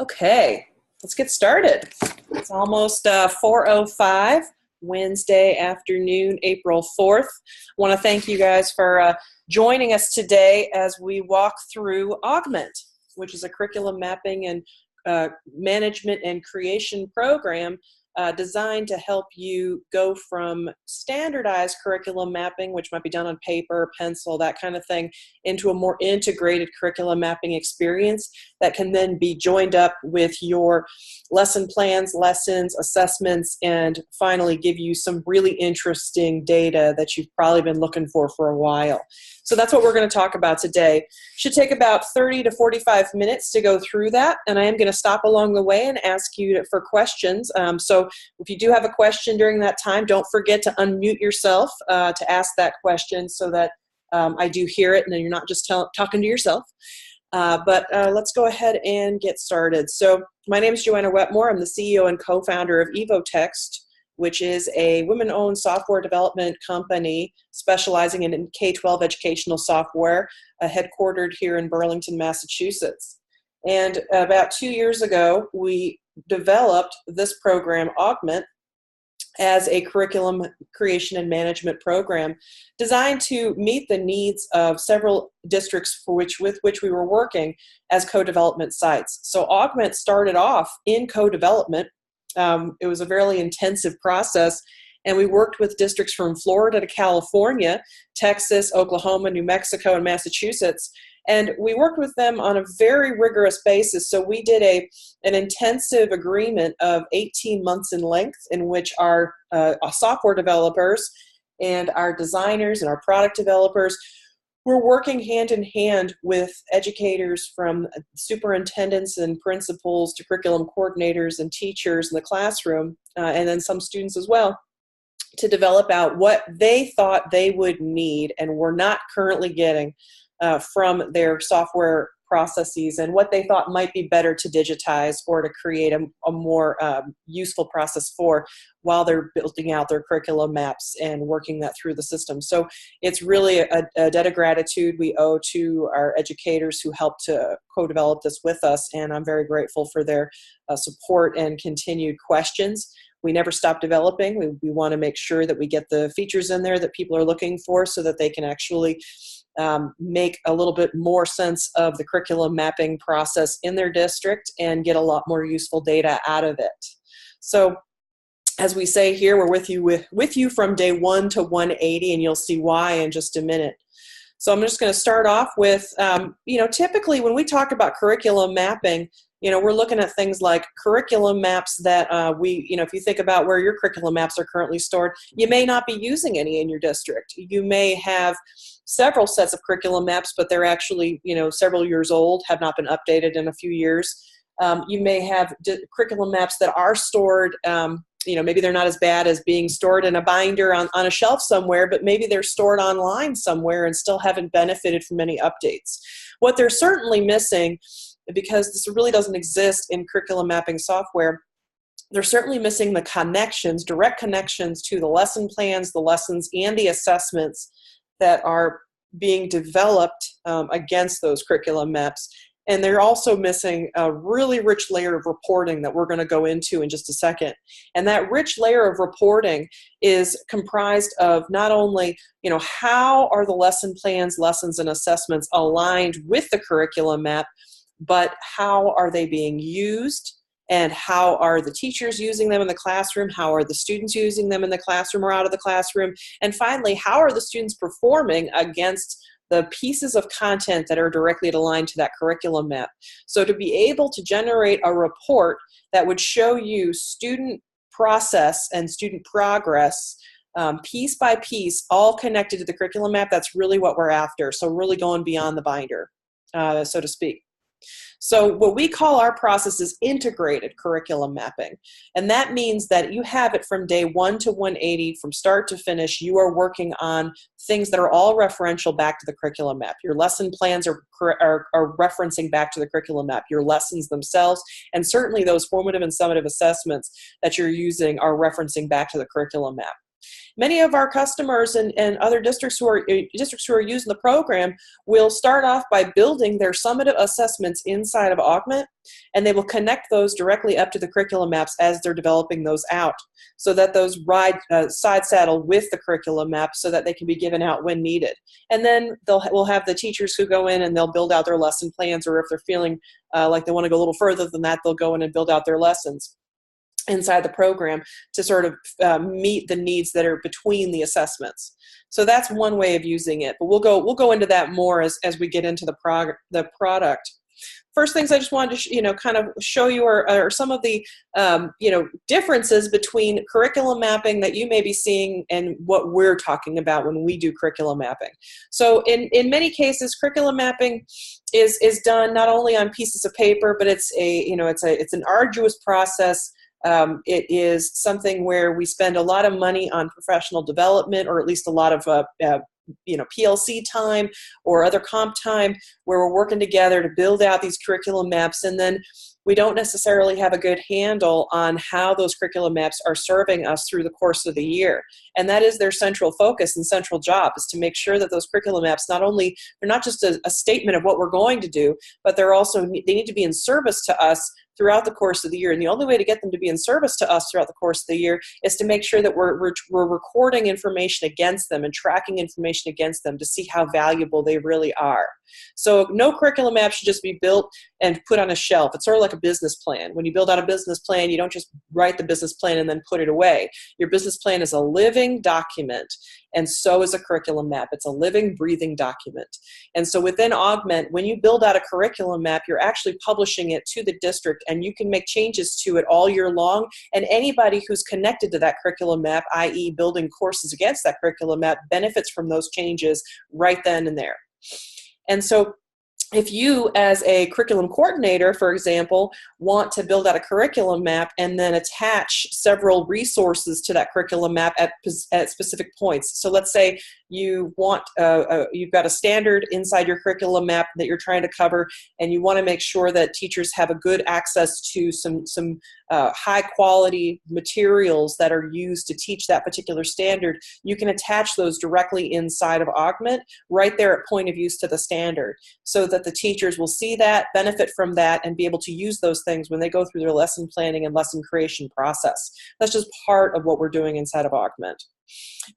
Okay, let's get started. It's almost 4:05 Wednesday afternoon, April 4th. I want to thank you guys for joining us today as we walk through Ogment, which is a curriculum mapping and management and creation program designed to help you go from standardized curriculum mapping, which might be done on paper, pencil, that kind of thing, into a more integrated curriculum mapping experience that can then be joined up with your lesson plans, lessons, assessments, and finally give you some really interesting data that you've probably been looking for a while. So that's what we're going to talk about today. Should take about 30 to 45 minutes to go through that, and I am going to stop along the way and ask you for questions. So if you do have a question during that time, don't forget to unmute yourself to ask that question so that I do hear it and then you're not just talking to yourself. But let's go ahead and get started. So my name is Joanna Wetmore. I'm the CEO and co-founder of EvoText, which is a women-owned software development company specializing in K-12 educational software, headquartered here in Burlington, Massachusetts. And about 2 years ago, we developed this program, Ogment, as a curriculum creation and management program designed to meet the needs of several districts with which we were working as co-development sites. So Ogment started off in co-development. It was a very intensive process, and we worked with districts from Florida to California, Texas, Oklahoma, New Mexico, and Massachusetts. And we worked with them on a very rigorous basis. So we did an intensive agreement of 18 months in length in which our software developers and our designers and our product developers were working hand in hand with educators, from superintendents and principals to curriculum coordinators and teachers in the classroom, and then some students as well, to develop out what they thought they would need and were not currently getting from their software processes, and what they thought might be better to digitize or to create a more useful process for while they're building out their curriculum maps and working that through the system. So it's really a debt of gratitude we owe to our educators who helped to co-develop this with us, and I'm very grateful for their support and continued questions. We never stop developing. We want to make sure that we get the features in there that people are looking for so that they can actually make a little bit more sense of the curriculum mapping process in their district and get a lot more useful data out of it. So as we say here, we're with you from day 1 to 180, and you'll see why in just a minute. So I'm just going to start off with, typically when we talk about curriculum mapping, we're looking at things like curriculum maps that if you think about where your curriculum maps are currently stored, you may not be using any in your district. You may have several sets of curriculum maps, but they're actually, several years old, have not been updated in a few years. You may have curriculum maps that are stored, maybe they're not as bad as being stored in a binder on a shelf somewhere, but maybe they're stored online somewhere and still haven't benefited from any updates. What they're certainly missing, because this really doesn't exist in curriculum mapping software, they're certainly missing the connections, direct connections to the lesson plans, the lessons, and the assessments that are being developed against those curriculum maps. And they're also missing a really rich layer of reporting that we're going to go into in just a second. And that rich layer of reporting is comprised of not only, how are the lesson plans, lessons, and assessments aligned with the curriculum map, but how are they being used, and how are the teachers using them in the classroom, how are the students using them in the classroom or out of the classroom, and finally, how are the students performing against the pieces of content that are directly aligned to that curriculum map. So to be able to generate a report that would show you student process and student progress piece by piece, all connected to the curriculum map, that's really what we're after. So really going beyond the binder, so to speak. So what we call our process is integrated curriculum mapping. And that means that you have it from day 1 to 180, from start to finish. You are working on things that are all referential back to the curriculum map. Your lesson plans are referencing back to the curriculum map. Your lessons themselves, and certainly those formative and summative assessments that you're using, are referencing back to the curriculum map. Many of our customers and other districts who are using the program will start off by building their summative assessments inside of Augment, and they will connect those directly up to the curriculum maps as they're developing those out, so that those side saddle with the curriculum map so that they can be given out when needed. And then we'll have the teachers who go in and they'll build out their lesson plans, or if they're feeling like they want to go a little further than that, they'll go in and build out their lessons inside the program to sort of meet the needs that are between the assessments. So that's one way of using it, but we'll go into that more as we get into the product. First things I just wanted to kind of show you are some of the differences between curriculum mapping that you may be seeing and what we're talking about when we do curriculum mapping. So in many cases, curriculum mapping is done not only on pieces of paper, but it's an arduous process. It is something where we spend a lot of money on professional development, or at least a lot of PLC time or other comp time, where we're working together to build out these curriculum maps, and then we don't necessarily have a good handle on how those curriculum maps are serving us through the course of the year. And that is their central focus and central job, is to make sure that those curriculum maps they're not just a statement of what we're going to do, but they need to be in service to us throughout the course of the year. And the only way to get them to be in service to us throughout the course of the year is to make sure that we're recording information against them and tracking information against them to see how valuable they really are. So no curriculum map should just be built and put on a shelf. It's sort of like a business plan. When you build out a business plan, you don't just write the business plan and then put it away. Your business plan is a living document, and so is a curriculum map. It's a living, breathing document. And so within Ogment, when you build out a curriculum map, you're actually publishing it to the district, and you can make changes to it all year long. And anybody who's connected to that curriculum map, i.e. building courses against that curriculum map, benefits from those changes right then and there. And so if you, as a curriculum coordinator, for example, want to build out a curriculum map and then attach several resources to that curriculum map at specific points. So let's say you want, you've got a standard inside your curriculum map that you're trying to cover, and you want to make sure that teachers have a good access to some high quality materials that are used to teach that particular standard. You can attach those directly inside of Ogment, right there at point of use to the standard, so that the teachers will see that, benefit from that, and be able to use those things when they go through their lesson planning and lesson creation process. That's just part of what we're doing inside of Ogment.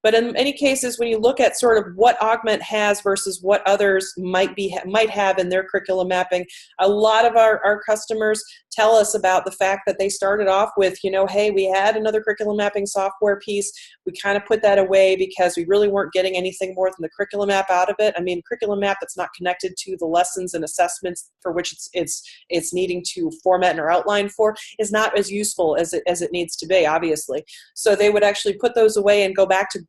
But in many cases, when you look at sort of what Ogment has versus what others might have in their curriculum mapping, a lot of our customers tell us about the fact that they started off with, hey, we had another curriculum mapping software piece. We kind of put that away because we really weren't getting anything more than the curriculum map out of it. I mean, curriculum map that's not connected to the lessons and assessments for which it's needing to format or outline for is not as useful as it needs to be, obviously. So they would actually put those away and go back to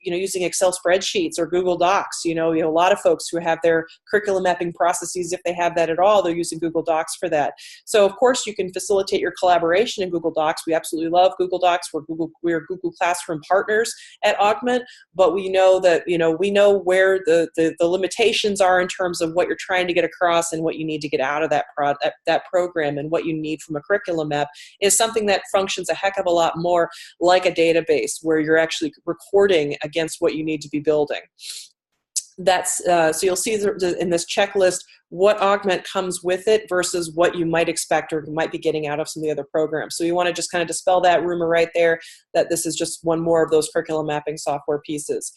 using Excel spreadsheets or Google Docs. A lot of folks who have their curriculum mapping processes, if they have that at all, they're using Google Docs for that. So of course you can facilitate your collaboration in Google Docs. We absolutely love Google Docs. We're Google Classroom partners at Ogment, but we know that we know where the limitations are in terms of what you're trying to get across and what you need to get out of that program, and what you need from a curriculum map is something that functions a heck of a lot more like a database, where you're actually recording against what you need to be building. That's so you'll see in this checklist what Ogment comes with it versus what you might expect or might be getting out of some of the other programs. So you want to just kind of dispel that rumor right there that this is just one more of those curriculum mapping software pieces.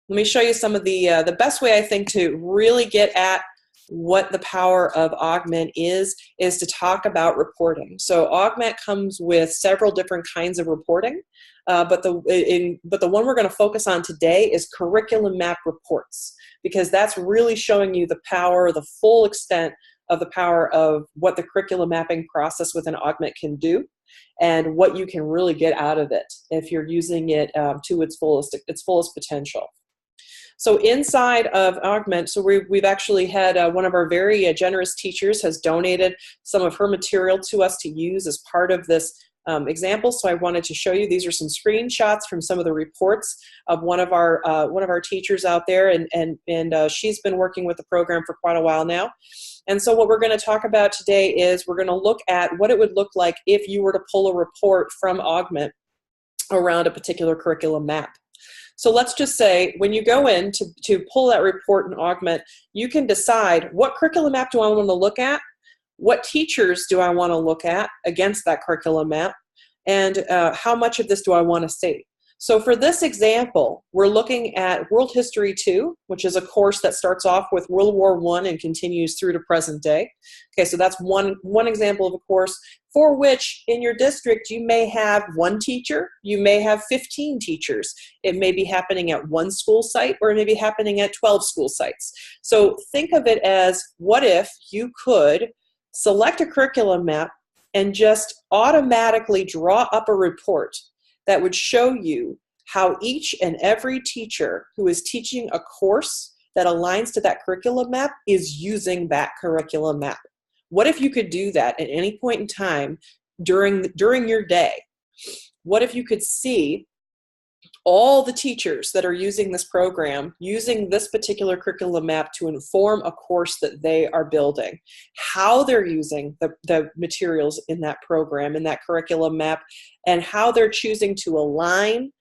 Let me show you some of the best way I think to really get at what the power of Ogment is to talk about reporting. So Ogment comes with several different kinds of reporting, but the one we're going to focus on today is curriculum map reports, because that's really showing you the power, the full extent of the power of what the curriculum mapping process within Ogment can do, and what you can really get out of it if you're using it to its fullest potential. So inside of Ogment, so we've actually had one of our very generous teachers has donated some of her material to us to use as part of this example. So I wanted to show you, these are some screenshots from some of the reports of one of our teachers out there, and she's been working with the program for quite a while now. And so what we're going to talk about today is we're going to look at what it would look like if you were to pull a report from Ogment around a particular curriculum map. So let's just say when you go in to pull that report in Augment, you can decide what curriculum map do I want to look at, what teachers do I want to look at against that curriculum map, and how much of this do I want to see. So for this example, we're looking at World History 2, which is a course that starts off with World War I and continues through to present day. Okay, so that's one example of a course for which in your district you may have one teacher, you may have 15 teachers. It may be happening at one school site, or it may be happening at 12 school sites. So think of it as, what if you could select a curriculum map and just automatically draw up a report that would show you how each and every teacher who is teaching a course that aligns to that curriculum map is using that curriculum map. What if you could do that at any point in time during your day? What if you could see all the teachers that are using this program, using this particular curriculum map to inform a course that they are building, how they're using the materials in that program, in that curriculum map, and how they're choosing to align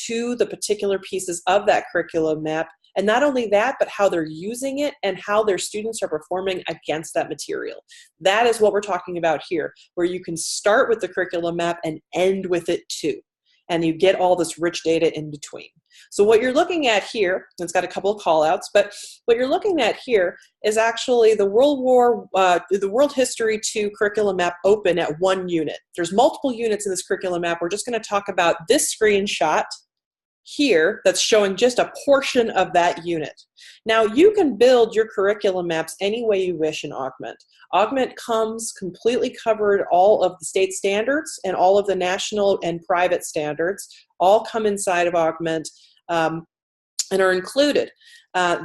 to the particular pieces of that curriculum map. And not only that, but how they're using it and how their students are performing against that material. That is what we're talking about here, where you can start with the curriculum map and end with it too. And you get all this rich data in between. So what you're looking at here, it's got a couple of call outs, but what you're looking at here is actually the World History 2 curriculum map open at one unit. There's multiple units in this curriculum map. We're just going to talk about this screenshot here that's showing just a portion of that unit. Now you can build your curriculum maps any way you wish in Ogment. Ogment comes completely covered, all of the state standards and all of the national and private standards all come inside of Ogment and are included.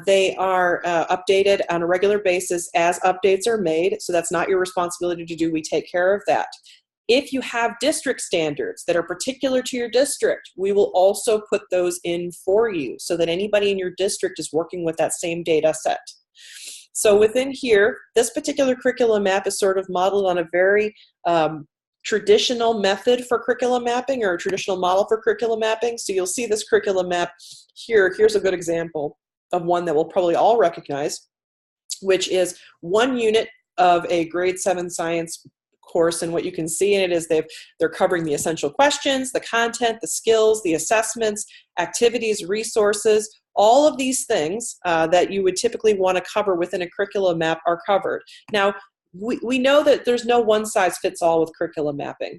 They are updated on a regular basis as updates are made, so that's not your responsibility to do. We take care of that. If you have district standards that are particular to your district, we will also put those in for you so that anybody in your district is working with that same data set. So within here, this particular curriculum map is sort of modeled on a very traditional method for curriculum mapping, or a traditional model for curriculum mapping. So you'll see this curriculum map here. Here's a good example of one that we'll probably all recognize, which is one unit of a grade 7 science course, and what you can see in it is they're covering the essential questions, the content, the skills, the assessments, activities, resources. All of these things that you would typically want to cover within a curriculum map are covered. Now, we know that there's no one size fits all with curriculum mapping.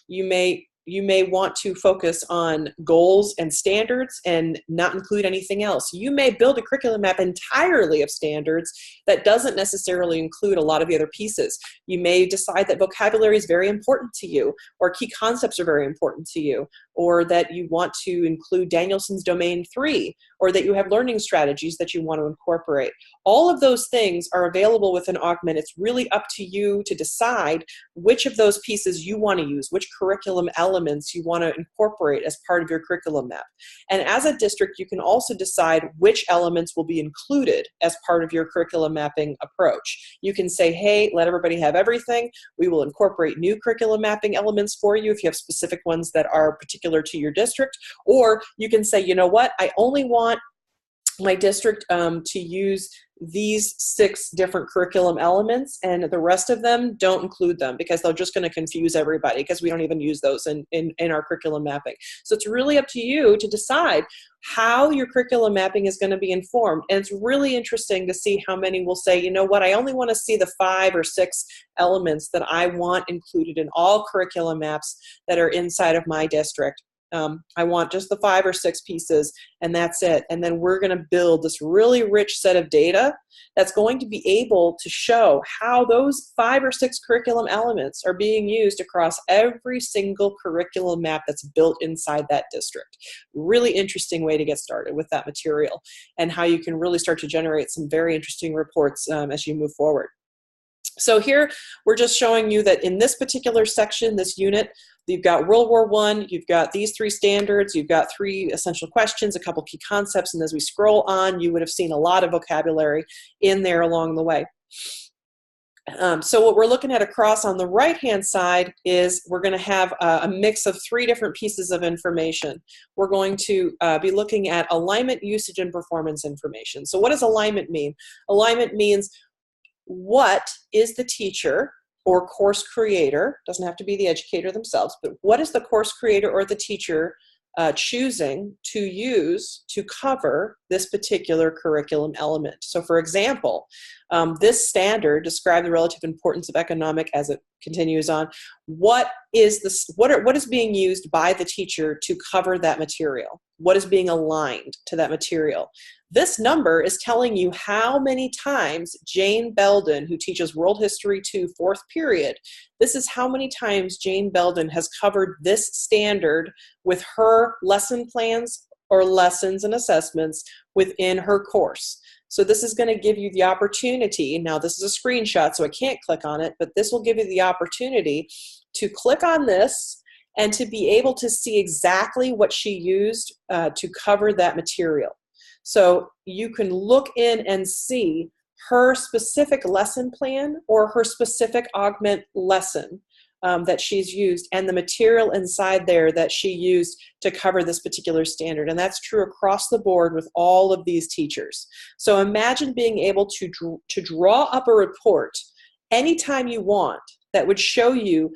You may want to focus on goals and standards and not include anything else. You may build a curriculum map entirely of standards that doesn't necessarily include a lot of the other pieces. You may decide that vocabulary is very important to you, or key concepts are very important to you, or that you want to include Danielson's Domain 3, or that you have learning strategies that you want to incorporate. All of those things are available within Ogment. It's really up to you to decide which of those pieces you want to use, which curriculum elements you want to incorporate as part of your curriculum map. And as a district, you can also decide which elements will be included as part of your curriculum mapping approach. You can say, hey, let everybody have everything. We will incorporate new curriculum mapping elements for you if you have specific ones that are particular to your district. Or you can say, you know what, I only want my district to use these 6 different curriculum elements, and the rest of them don't include them because they're just going to confuse everybody, because we don't even use those in our curriculum mapping. So it's really up to you to decide how your curriculum mapping is going to be informed. And it's really interesting to see how many will say, you know what, I only want to see the 5 or 6 elements that I want included in all curriculum maps that are inside of my district. I want just the 5 or 6 pieces, and that's it. And then we're going to build this really rich set of data that's going to be able to show how those 5 or 6 curriculum elements are being used across every single curriculum map that's built inside that district. Really interesting way to get started with that material, and how you can really start to generate some very interesting reports as you move forward. So here we're just showing you that in this particular section, this unit, you've got World War I, you've got these 3 standards, you've got 3 essential questions, a couple key concepts, and as we scroll on, you would have seen a lot of vocabulary in there along the way. So what we're looking at across on the right-hand side is we're going to have a mix of 3 different pieces of information. We're going to be looking at alignment, usage, and performance information. So what does alignment mean? Alignment means what is the teacher or course creator, doesn't have to be the educator themselves, but what is the course creator or the teacher choosing to use to cover this particular curriculum element. So for example, this standard describes the relative importance of economic as it continues on. What is being used by the teacher to cover that material? What is being aligned to that material? This number is telling you how many times Jane Belden, who teaches World History 2, 4th period, this is how many times Jane Belden has covered this standard with her lesson plans or lessons and assessments within her course. So this is going to give you the opportunity, now this is a screenshot so I can't click on it, but this will give you the opportunity to click on this and to be able to see exactly what she used to cover that material. So you can look in and see her specific lesson plan or her specific Ogment lesson that she's used and the material inside there that she used to cover this particular standard. And that's true across the board with all of these teachers. So imagine being able to draw up a report anytime you want that would show you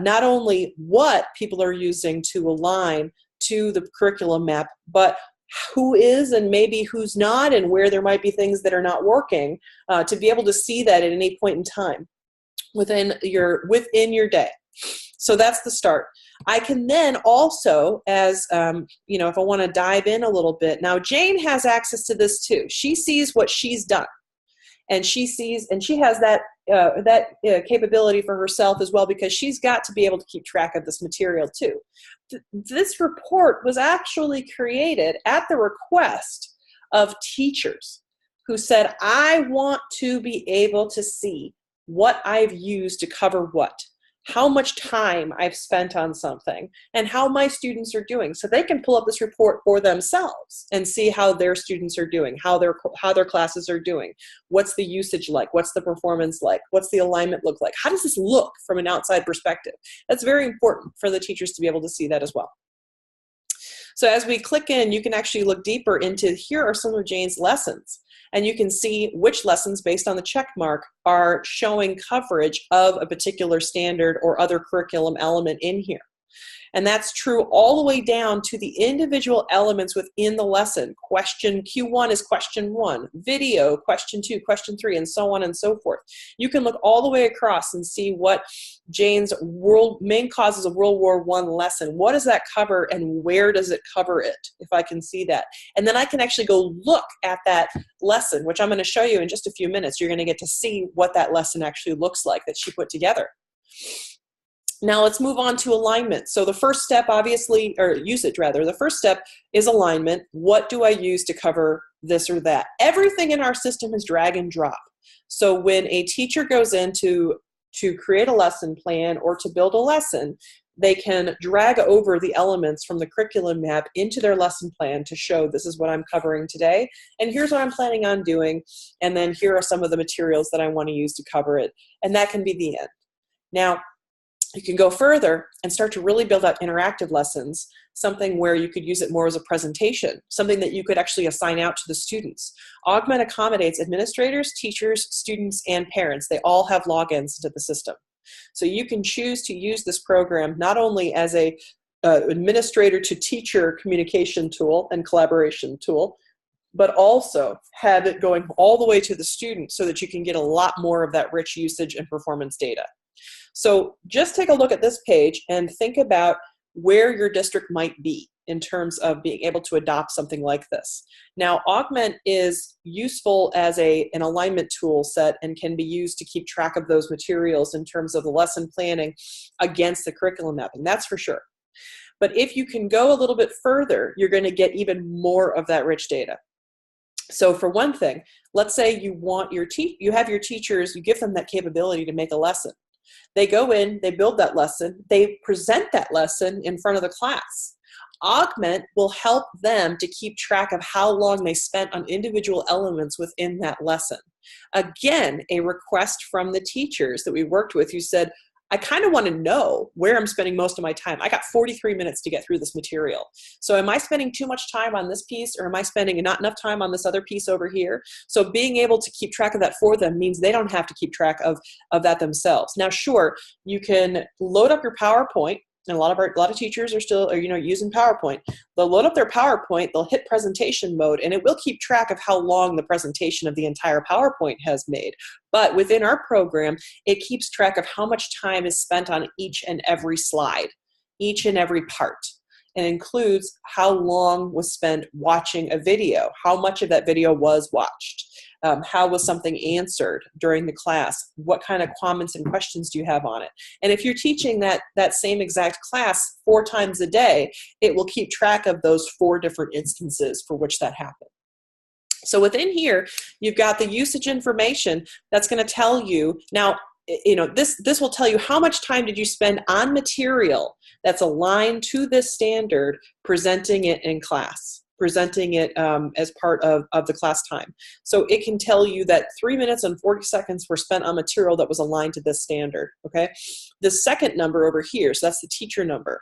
not only what people are using to align to the curriculum map, but who is and maybe who's not and where there might be things that are not working, to be able to see that at any point in time within your day. So that's the start. I can then also, as you know, if I want to dive in a little bit, now Jane has access to this too. She sees what she's done, and she sees, and she has that capability for herself as well, because she's got to be able to keep track of this material too. This report was actually created at the request of teachers who said, I want to be able to see what I've used to cover what, how much time I've spent on something, and how my students are doing. So they can pull up this report for themselves and see how their students are doing, how their classes are doing, what's the usage like, what's the performance like, what's the alignment look like, how does this look from an outside perspective. That's very important for the teachers to be able to see that as well. So as we click in, you can actually look deeper into, here are some of Jane's lessons. And you can see which lessons, based on the check mark, are showing coverage of a particular standard or other curriculum element in here. And that's true all the way down to the individual elements within the lesson. Question Q1 is question 1, video, question 2, question 3, and so on and so forth. You can look all the way across and see what Jane's main causes of World War I lesson, what does that cover and where does it cover it, if I can see that. And then I can actually go look at that lesson, which I'm going to show you in just a few minutes. You're going to get to see what that lesson actually looks like that she put together. Now let's move on to alignment. So the first step, obviously, or usage rather, the first step is alignment. What do I use to cover this or that? Everything in our system is drag and drop. So when a teacher goes in to create a lesson plan or to build a lesson, they can drag over the elements from the curriculum map into their lesson plan to show this is what I'm covering today, and here's what I'm planning on doing, and then here are some of the materials that I want to use to cover it, and that can be the end. Now, you can go further and start to really build out interactive lessons, something where you could use it more as a presentation, something that you could actually assign out to the students. Ogment accommodates administrators, teachers, students, and parents. They all have logins into the system. So you can choose to use this program not only as a administrator to teacher communication tool and collaboration tool, but also have it going all the way to the student so that you can get a lot more of that rich usage and performance data. So just take a look at this page and think about where your district might be in terms of being able to adopt something like this. Now, Ogment is useful as an alignment tool set and can be used to keep track of those materials in terms of the lesson planning against the curriculum mapping, that's for sure. But if you can go a little bit further, you're going to get even more of that rich data. So for one thing, let's say you have your teachers, you give them that capability to make a lesson. They go in, they build that lesson, they present that lesson in front of the class. Ogment will help them to keep track of how long they spent on individual elements within that lesson. Again, a request from the teachers that we worked with who said, I kind of want to know where I'm spending most of my time. I got 43 minutes to get through this material. So am I spending too much time on this piece, or am I spending not enough time on this other piece over here? So being able to keep track of that for them means they don't have to keep track of that themselves. Now, sure, you can load up your PowerPoint, and a lot of teachers are still using PowerPoint. They'll load up their PowerPoint, they'll hit presentation mode, and it will keep track of how long the presentation of the entire PowerPoint has made. But within our program, it keeps track of how much time is spent on each and every slide, each and every part. It includes how long was spent watching a video, how much of that video was watched, how was something answered during the class, what kind of comments and questions do you have on it. And if you're teaching that same exact class 4 times a day, it will keep track of those 4 different instances for which that happened. So within here, you've got the usage information that's going to tell you, now, this will tell you how much time did you spend on material that's aligned to this standard, presenting it in class, presenting it as part of the class time. So it can tell you that 3 minutes and 40 seconds were spent on material that was aligned to this standard, okay? The second number over here, so that's the teacher number.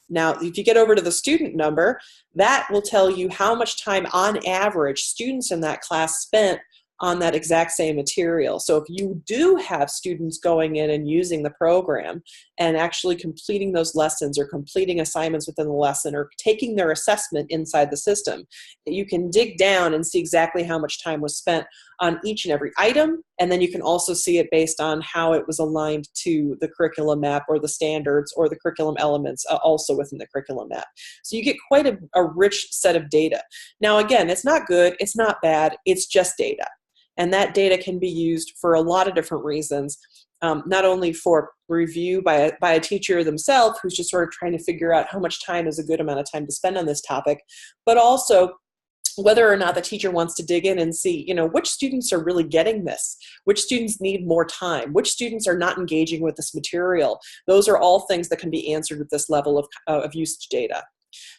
Now, if you get over to the student number, that will tell you how much time on average students in that class spent on that exact same material. So if you do have students going in and using the program and actually completing those lessons or completing assignments within the lesson or taking their assessment inside the system, you can dig down and see exactly how much time was spent on each and every item, and then you can also see it based on how it was aligned to the curriculum map or the standards or the curriculum elements also within the curriculum map. So you get quite a rich set of data. Now again, it's not good, it's not bad, it's just data. And that data can be used for a lot of different reasons, not only for review by a teacher themselves who's just sort of trying to figure out how much time is a good amount of time to spend on this topic, but also whether or not the teacher wants to dig in and see, which students are really getting this, which students need more time, which students are not engaging with this material. Those are all things that can be answered with this level of usage data.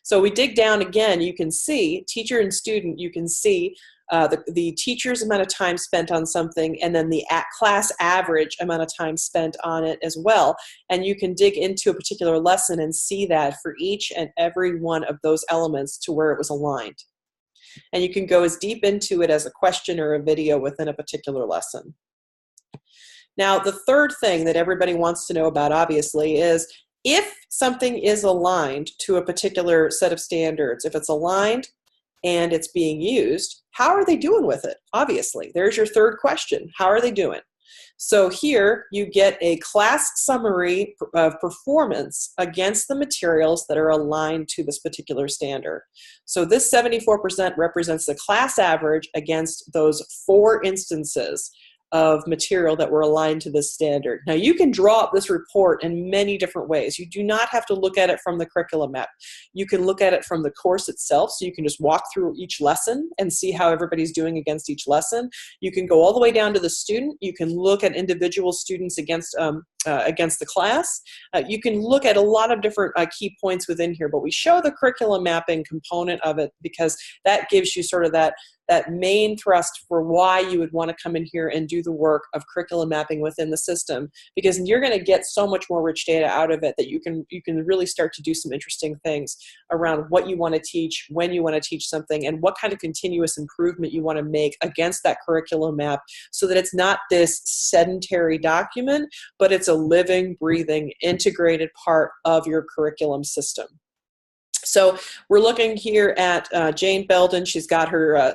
So we dig down again, you can see teacher and student, you can see the teacher's amount of time spent on something, and then the class average amount of time spent on it as well. And you can dig into a particular lesson and see that for each and every one of those elements to where it was aligned. And you can go as deep into it as a question or a video within a particular lesson. Now, the third thing that everybody wants to know about, obviously, is if something is aligned to a particular set of standards, if it's aligned and it's being used, how are they doing with it? Obviously, there's your third question. How are they doing? So here you get a class summary of performance against the materials that are aligned to this particular standard. So this 74% represents the class average against those 4 instances of material that were aligned to this standard. Now you can draw up this report in many different ways. You do not have to look at it from the curriculum map. You can look at it from the course itself, so you can just walk through each lesson and see how everybody's doing against each lesson. You can go all the way down to the student. You can look at individual students against the class. You can look at a lot of different key points within here, but we show the curriculum mapping component of it because that gives you sort of that main thrust for why you would want to come in here and do the work of curriculum mapping within the system, because you're going to get so much more rich data out of it that you can really start to do some interesting things around what you want to teach, when you want to teach something, and what kind of continuous improvement you want to make against that curriculum map, so that it's not this sedentary document, but it's a living, breathing, integrated part of your curriculum system. So we're looking here at Jane Belden. She's got her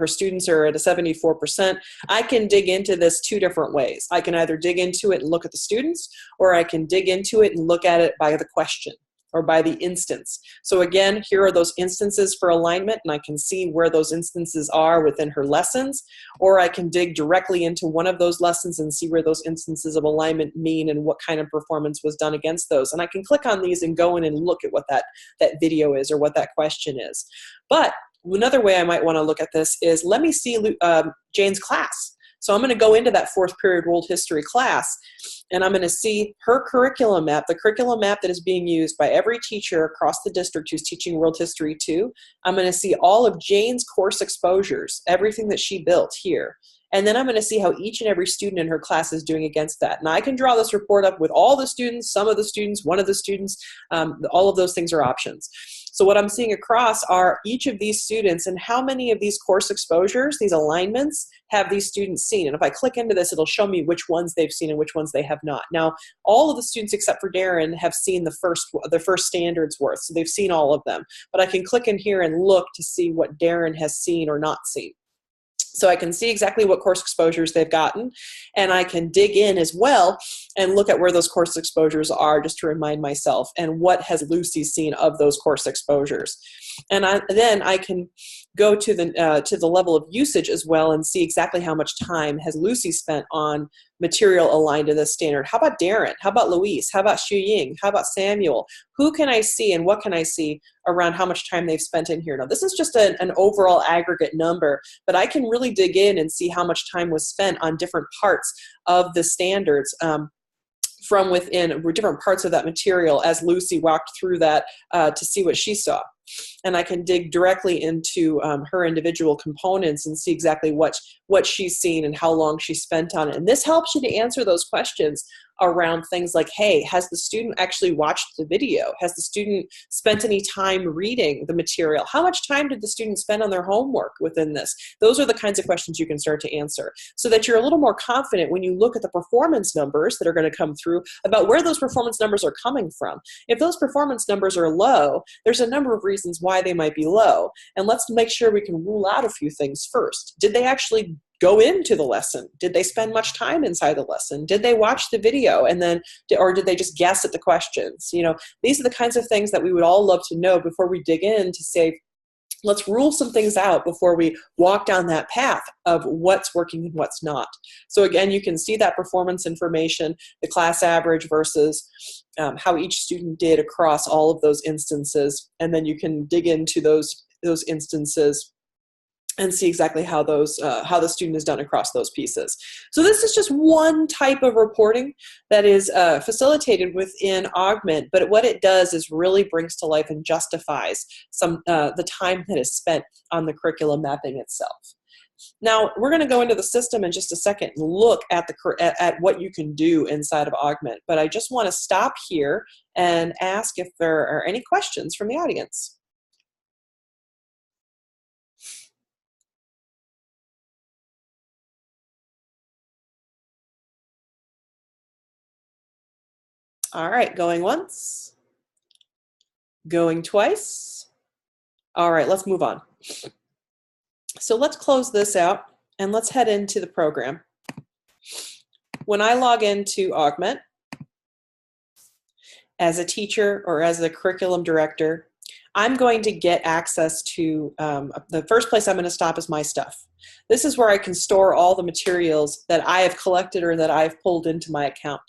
students are at a 74%. I can dig into this 2 different ways. I can either dig into it and look at the students, or I can dig into it and look at it by the question or by the instance. So again, here are those instances for alignment, and I can see where those instances are within her lessons, or I can dig directly into one of those lessons and see where those instances of alignment mean and what kind of performance was done against those. And I can click on these and go in and look at what that video is or what that question is. But another way I might want to look at this is, let me see Jane's class. So I'm going to go into that 4th period world history class, and I'm going to see her curriculum map, the curriculum map that is being used by every teacher across the district who's teaching World History 2. I'm going to see all of Jane's course exposures, everything that she built here. And then I'm going to see how each and every student in her class is doing against that. And I can draw this report up with all the students, some of the students, one of the students, all of those things are options. So what I'm seeing across are each of these students and how many of these course exposures, these alignments, have these students seen. And if I click into this, it'll show me which ones they've seen and which ones they have not. Now, all of the students except for Darren have seen the first standards worth, so they've seen all of them. But I can click in here and look to see what Darren has seen or not seen. So I can see exactly what course exposures they've gotten, and I can dig in as well and look at where those course exposures are just to remind myself, and what has Lucy seen of those course exposures. And then I can go to the level of usage as well and see exactly how much time has Lucy spent on material aligned to this standard. How about Darren? How about Luis? How about Xu Ying? How about Samuel? Who can I see and what can I see around how much time they've spent in here? Now, this is just an overall aggregate number, but I can really dig in and see how much time was spent on different parts of the standards from within different parts of that material as Lucy walked through that to see what she saw. And I can dig directly into her individual components and see exactly what she's seen and how long she spent on it. And this helps you to answer those questions around things like, hey, has the student actually watched the video? Has the student spent any time reading the material? How much time did the student spend on their homework within this? Those are the kinds of questions you can start to answer so that you're a little more confident when you look at the performance numbers that are going to come through about where those performance numbers are coming from. If those performance numbers are low, there's a number of reasons why they might be low. And let's make sure we can rule out a few things first. Did they actually go into the lesson? Did they spend much time inside the lesson? Did they watch the video and then, or did they just guess at the questions? You know, these are the kinds of things that we would all love to know before we dig in to say, let's rule some things out before we walk down that path of what's working and what's not. So again, you can see that performance information, the class average versus how each student did across all of those instances. And then you can dig into those instances and see exactly how how the student has done across those pieces. So this is just one type of reporting that is facilitated within Ogment, but what it does is really brings to life and justifies the time that is spent on the curriculum mapping itself. Now, we're going to go into the system in just a second and look at what you can do inside of Ogment, but I just want to stop here and ask if there are any questions from the audience. All right, going once, going twice. All right, let's move on. So let's close this out and let's head into the program. When I log into Ogment as a teacher or as a curriculum director, I'm going to get access to, the first place I'm going to stop is my stuff. This is where I can store all the materials that I have collected or that I've pulled into my account.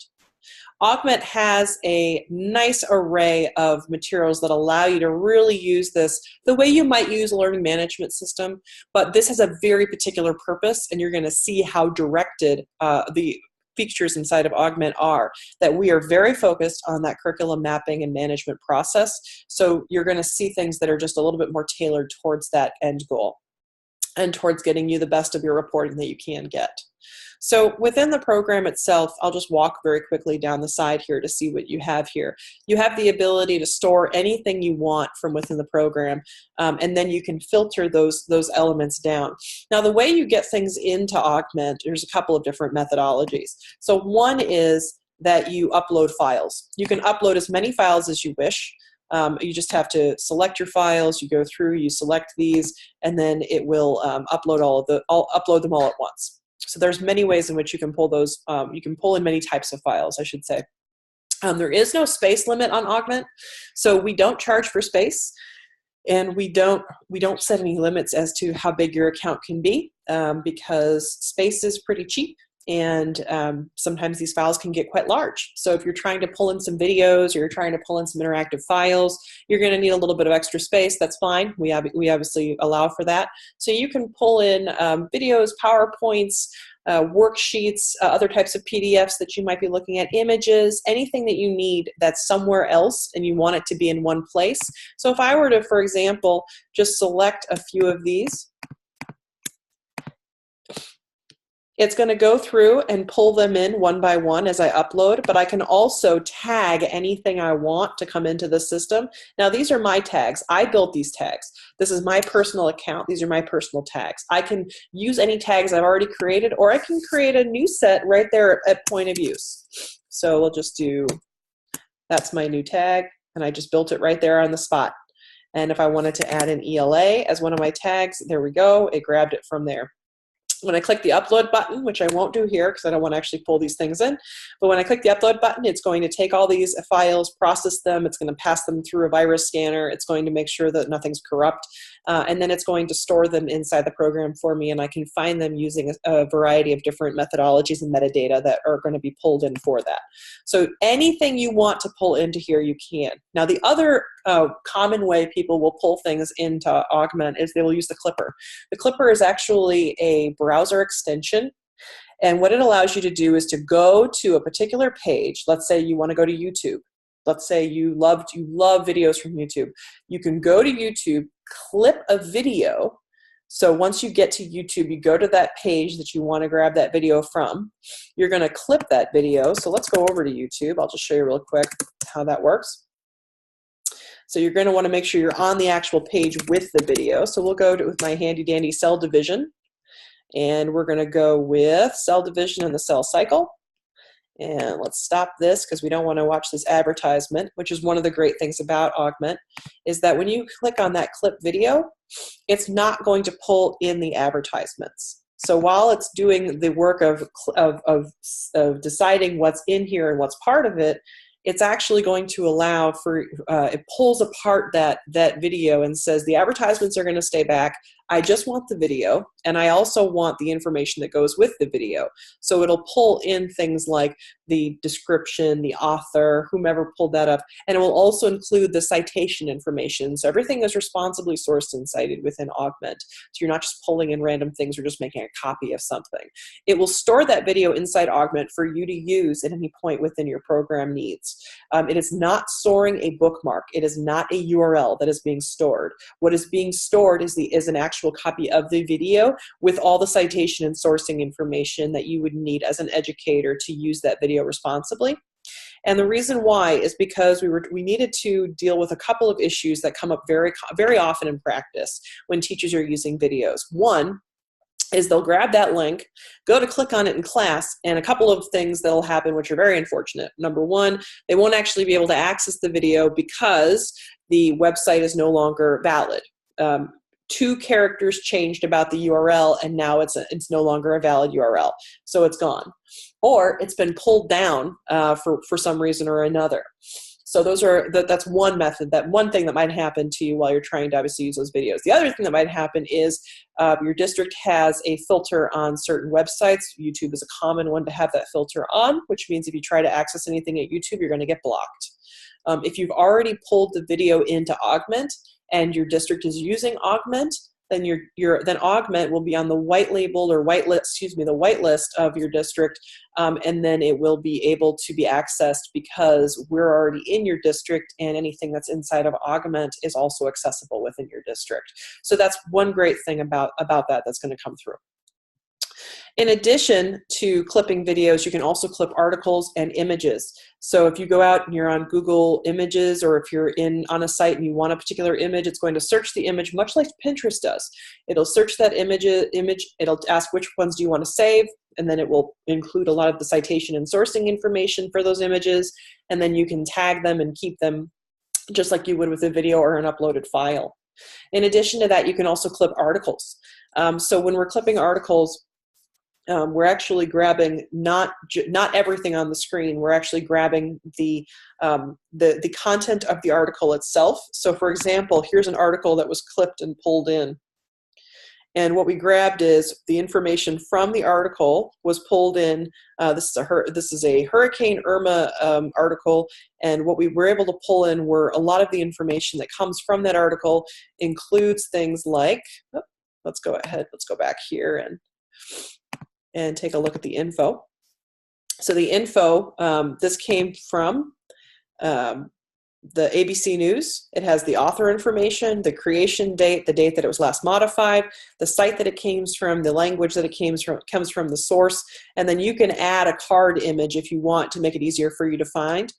Ogment has a nice array of materials that allow you to really use this the way you might use a learning management system, but this has a very particular purpose, and you're going to see how directed the features inside of Ogment are, that we are very focused on that curriculum mapping and management process. So you're going to see things that are just a little bit more tailored towards that end goal and towards getting you the best of your reporting that you can get. So within the program itself, I'll just walk very quickly down the side here to see what you have here. You have the ability to store anything you want from within the program, and then you can filter those elements down. Now, the way you get things into Ogment, there's a couple of different methodologies. So one is that you upload files. You can upload as many files as you wish. You just have to select your files, you go through, you select these, and then it will upload them all at once. So there's many ways in which you can pull those, you can pull in many types of files, I should say. There is no space limit on Ogment, so we don't charge for space, and we don't set any limits as to how big your account can be, because space is pretty cheap. And sometimes these files can get quite large. So if you're trying to pull in some videos or you're trying to pull in some interactive files, you're going to need a little bit of extra space. That's fine. We obviously allow for that. So you can pull in videos, PowerPoints, worksheets, other types of PDFs that you might be looking at, images, anything that you need that's somewhere else and you want it to be in one place. So if I were to, for example, just select a few of these, It's going to go through and pull them in one by one as I upload, but I can also tag anything I want to come into the system. Now, these are my tags. I built these tags. This is my personal account. These are my personal tags. I can use any tags I've already created, or I can create a new set right there at point of use. So we'll just do, that's my new tag, and I just built it right there on the spot. And if I wanted to add an ELA as one of my tags, there we go. It grabbed it from there. When I click the upload button, which I won't do here because I don't want to actually pull these things in, but when I click the upload button, it's going to take all these files, process them, it's going to pass them through a virus scanner, it's going to make sure that nothing's corrupt, and then it's going to store them inside the program for me, and I can find them using a variety of different methodologies and metadata that are going to be pulled in for that. So anything you want to pull into here, you can. Now, the other common way people will pull things into Ogment is they will use the Clipper. The Clipper is actually a browser extension, and what it allows you to do is to go to a particular page. Let's say you want to go to YouTube. Let's say you love videos from YouTube. You can go to YouTube, clip a video. So once you get to YouTube, you go to that page that you want to grab that video from. You're going to clip that video. So let's go over to YouTube. I'll just show you real quick how that works. So you're going to want to make sure you're on the actual page with the video. So we'll go to with my handy dandy cell division, and we're going to go with cell division and the cell cycle. And let's stop this because we don't want to watch this advertisement, which is one of the great things about Ogment, is that when you click on that clip video, it's not going to pull in the advertisements. So while it's doing the work of deciding what's in here and what's part of it, it's actually going to allow for, it pulls apart that video and says the advertisements are going to stay back. I just want the video, and I also want the information that goes with the video. So it'll pull in things like the description, the author, whomever pulled that up, and it will also include the citation information. So everything is responsibly sourced and cited within Ogment. So you're not just pulling in random things or just making a copy of something. It will store that video inside Ogment for you to use at any point within your program needs. It is not storing a bookmark. It is not a URL that is being stored. What is being stored is an actual copy of the video with all the citation and sourcing information that you would need as an educator to use that video responsibly. And the reason why is because we needed to deal with a couple of issues that come up very, very often in practice when teachers are using videos. One is they'll grab that link, go to click on it in class, and a couple of things that'll happen which are very unfortunate. Number one, they won't actually be able to access the video because the website is no longer valid. 2 characters changed about the URL, and now it's no longer a valid URL, so it's gone. Or it's been pulled down for some reason or another. So that's one method, that one thing that might happen to you while you're trying to obviously use those videos. The other thing that might happen is your district has a filter on certain websites. YouTube is a common one to have that filter on, which means if you try to access anything at YouTube, you're going to get blocked. If you've already pulled the video into Ogment and your district is using Ogment, then then Ogment will be on the white label or the whitelist of your district, and then it will be able to be accessed because we're already in your district, and anything that's inside of Ogment is also accessible within your district. So that's one great thing about that that's going to come through. In addition to clipping videos, you can also clip articles and images. So if you go out and you're on Google Images, or if you're on a site and you want a particular image, it's going to search the image much like Pinterest does. It'll search that image, it'll ask which ones do you want to save, and then it will include a lot of the citation and sourcing information for those images, and then you can tag them and keep them just like you would with a video or an uploaded file. In addition to that, you can also clip articles. So when we're clipping articles, we're actually grabbing not everything on the screen. We're actually grabbing the content of the article itself. So for example, here's an article that was clipped and pulled in. And what we grabbed is the information from the article was pulled in. This is a Hurricane Irma article, and what we were able to pull in were a lot of the information that comes from that article includes things like, let's go back here and take a look at the info. So the info, this came from the ABC News. It has the author information, the creation date, the date that it was last modified, the site that it came from, the language that it comes from, the source, and then you can add a card image if you want to make it easier for you to find.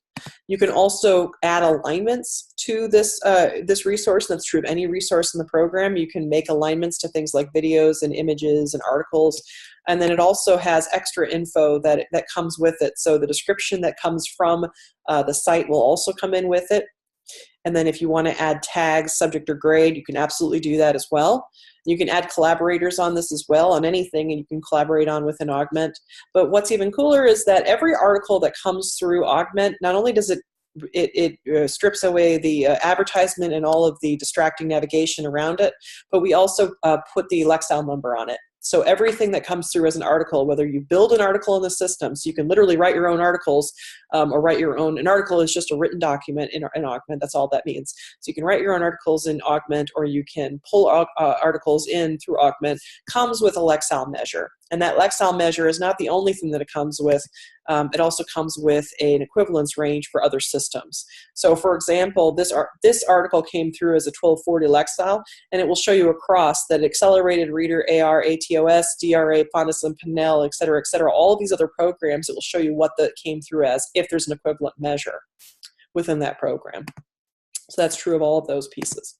You can also add alignments to this resource. That's true of any resource in the program. You can make alignments to things like videos and images and articles. And then it also has extra info that comes with it. So the description that comes from the site will also come in with it. And then if you want to add tags, subject or grade, you can absolutely do that as well. You can add collaborators on this as well, on anything, and you can collaborate on within Ogment. But what's even cooler is that every article that comes through Ogment, not only does it strips away the advertisement and all of the distracting navigation around it, but we also put the Lexile number on it. So everything that comes through as an article, whether you build an article in the system, so you can literally write your own articles, or write your own, an article is just a written document in Ogment, that's all that means. So you can write your own articles in Ogment, or you can pull articles in through Ogment, comes with a Lexile measure. And that Lexile measure is not the only thing that it comes with. It also comes with an equivalence range for other systems. So for example, this article came through as a 1240 Lexile, and it will show you across that Accelerated Reader, AR, ATOS, DRA, Pontus and Pinnell, et cetera, all of these other programs, it will show you what that came through as if there's an equivalent measure within that program. So that's true of all of those pieces.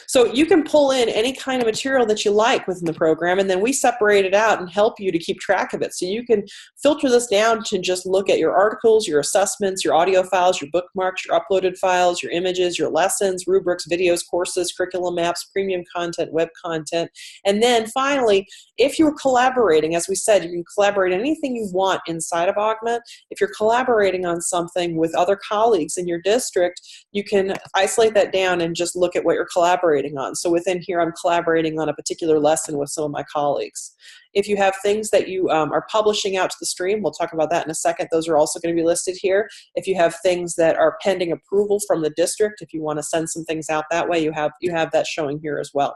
So you can pull in any kind of material that you like within the program, and then we separate it out and help you to keep track of it. So you can filter this down to just look at your articles, your assessments, your audio files, your bookmarks, your uploaded files, your images, your lessons, rubrics, videos, courses, curriculum maps, premium content, web content. And then finally, if you're collaborating, as we said, you can collaborate anything you want inside of Ogment. If you're collaborating on something with other colleagues in your district, you can isolate that down and just look at what you're collaborating on. So within here, I'm collaborating on a particular lesson with some of my colleagues. If you have things that you are publishing out to the stream, we'll talk about that in a second. Those are also going to be listed here. If you have things that are pending approval from the district, if you want to send some things out that way, you have that showing here as well.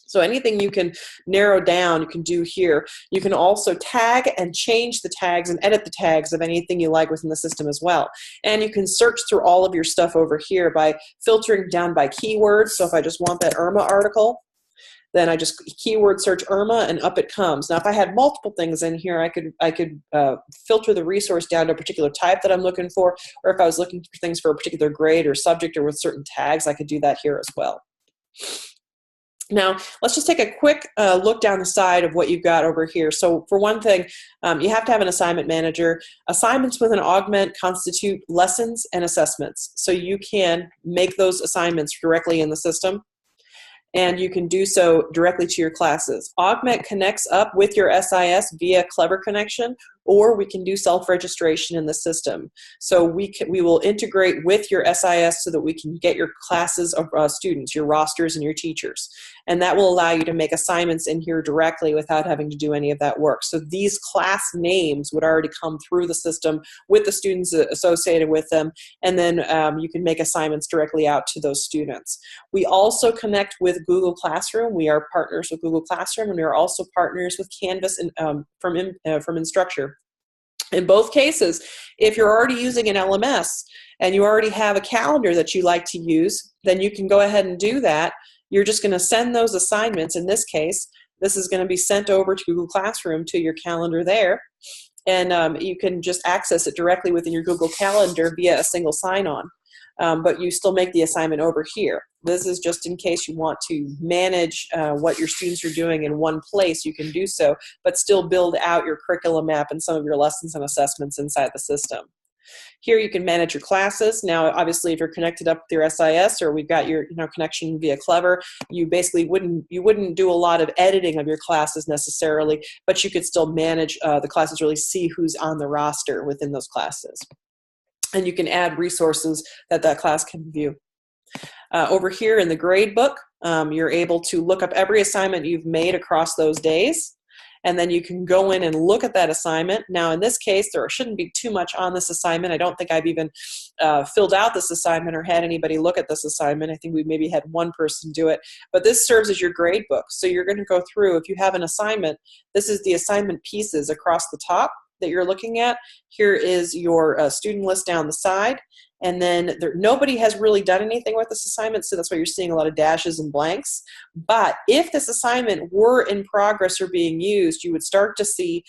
So anything you can narrow down, you can do here. You can also tag and change the tags and edit the tags of anything you like within the system as well. And you can search through all of your stuff over here by filtering down by keywords. So if I just want that Irma article, then I just keyword search Irma and up it comes. Now if I had multiple things in here, I could filter the resource down to a particular type that I'm looking for, or if I was looking for things for a particular grade or subject or with certain tags, I could do that here as well. Now, let's just take a quick look down the side of what you've got over here. So for one thing, you have to have an assignment manager. Assignments with an Ogment constitute lessons and assessments. So you can make those assignments directly in the system, and you can do so directly to your classes. Ogment connects up with your SIS via Clever Connection, or we can do self-registration in the system. So we will integrate with your SIS so that we can get your classes of students, your rosters, and your teachers. And that will allow you to make assignments in here directly without having to do any of that work. So these class names would already come through the system with the students associated with them, and then you can make assignments directly out to those students. We also connect with Google Classroom. We are partners with Google Classroom, and we are also partners with Canvas and, from Instructure. In both cases, if you're already using an LMS and you already have a calendar that you like to use, then you can go ahead and do that. You're just going to send those assignments. In this case, this is going to be sent over to Google Classroom to your calendar there, and you can just access it directly within your Google Calendar via a single sign-on. But you still make the assignment over here. This is just in case you want to manage what your students are doing in one place, you can do so, but still build out your curriculum map and some of your lessons and assessments inside the system. Here you can manage your classes. Now, obviously, if you're connected up with your SIS, or we've got your connection via Clever, you basically wouldn't do a lot of editing of your classes necessarily, but you could still manage the classes, really see who's on the roster within those classes. And you can add resources that class can view. Over here in the grade book, you're able to look up every assignment you've made across those days, and then you can go in and look at that assignment. Now in this case, there shouldn't be too much on this assignment. I don't think I've even filled out this assignment or had anybody look at this assignment. I think we maybe had one person do it, but this serves as your grade book. So you're going to go through, if you have an assignment, this is the assignment pieces across the top that you're looking at. Here is your student list down the side, and then nobody has really done anything with this assignment, so that's why you're seeing a lot of dashes and blanks. But if this assignment were in progress or being used, you would start to see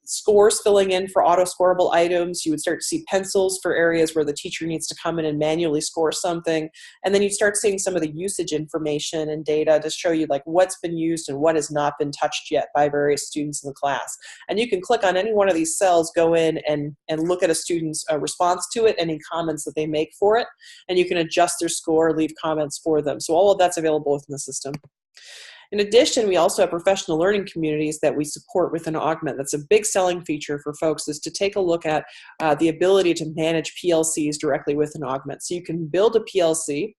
scores filling in for auto-scorable items. You would start to see pencils for areas where the teacher needs to come in and manually score something. And then you'd start seeing some of the usage information and data to show you like what's been used and what has not been touched yet by various students in the class. And you can click on any one of these cells, go in and look at a student's response to it, any comments that they make for it, and you can adjust their score, leave comments for them. So all of that's available within the system. In addition, we also have professional learning communities that we support within Ogment. That's a big selling feature for folks, is to take a look at the ability to manage PLCs directly within Ogment. So you can build a PLC.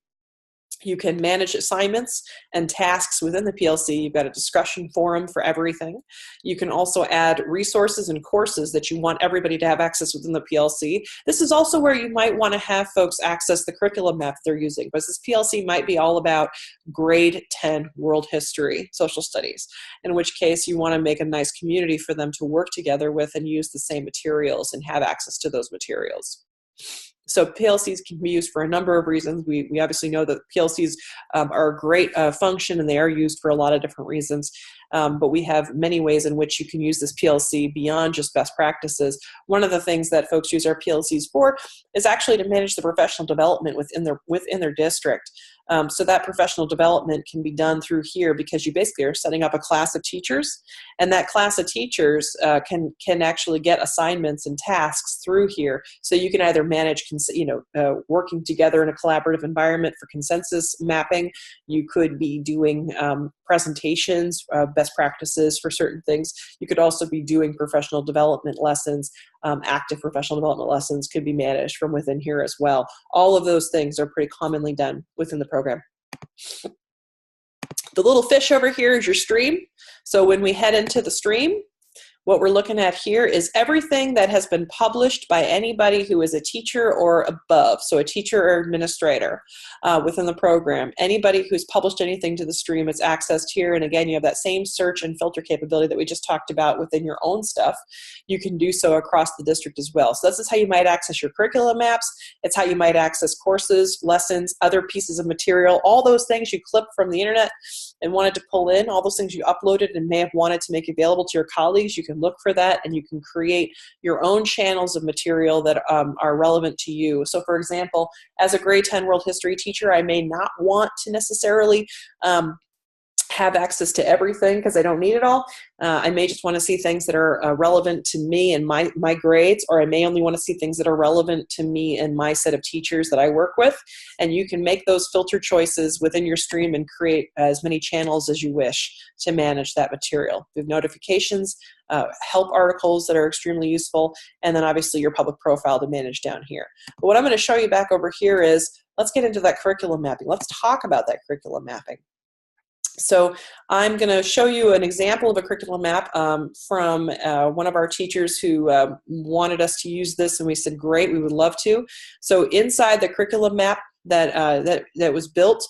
You can manage assignments and tasks within the PLC. You've got a discussion forum for everything. You can also add resources and courses that you want everybody to have access within the PLC. This is also where you might want to have folks access the curriculum map they're using, because this PLC might be all about grade 10 world history, social studies, in which case you want to make a nice community for them to work together with and use the same materials and have access to those materials. So PLCs can be used for a number of reasons. We obviously know that PLCs are a great function, and they are used for a lot of different reasons. But we have many ways in which you can use this PLC beyond just best practices. One of the things that folks use our PLCs for is actually to manage the professional development within their district. So that professional development can be done through here, because you basically are setting up a class of teachers, and that class of teachers can actually get assignments and tasks through here. So you can either manage, working together in a collaborative environment for consensus mapping. You could be doing presentations, best practices for certain things. You could also be doing professional development lessons. Active professional development lessons could be managed from within here as well. All of those things are pretty commonly done within the program. The little fish over here is your stream. So when we head into the stream, what we're looking at here is everything that has been published by anybody who is a teacher or above, so a teacher or administrator within the program. Anybody who's published anything to the stream is accessed here, and again, you have that same search and filter capability that we just talked about within your own stuff. You can do so across the district as well. So this is how you might access your curriculum maps. It's how you might access courses, lessons, other pieces of material, all those things you clipped from the internet and wanted to pull in, all those things you uploaded and may have wanted to make available to your colleagues. You can look for that, and you can create your own channels of material that are relevant to you. So for example, as a grade 10 world history teacher, I may not want to necessarily have access to everything because I don't need it all. I may just want to see things that are relevant to me and my grades, or I may only want to see things that are relevant to me and my set of teachers that I work with. And you can make those filter choices within your stream and create as many channels as you wish to manage that material. We have notifications, help articles that are extremely useful, and then obviously your public profile to manage down here. But what I'm going to show you back over here is, let's get into that curriculum mapping. Let's talk about that curriculum mapping. So I'm going to show you an example of a curriculum map from one of our teachers who wanted us to use this, and we said, great, we would love to. So inside the curriculum map that was built,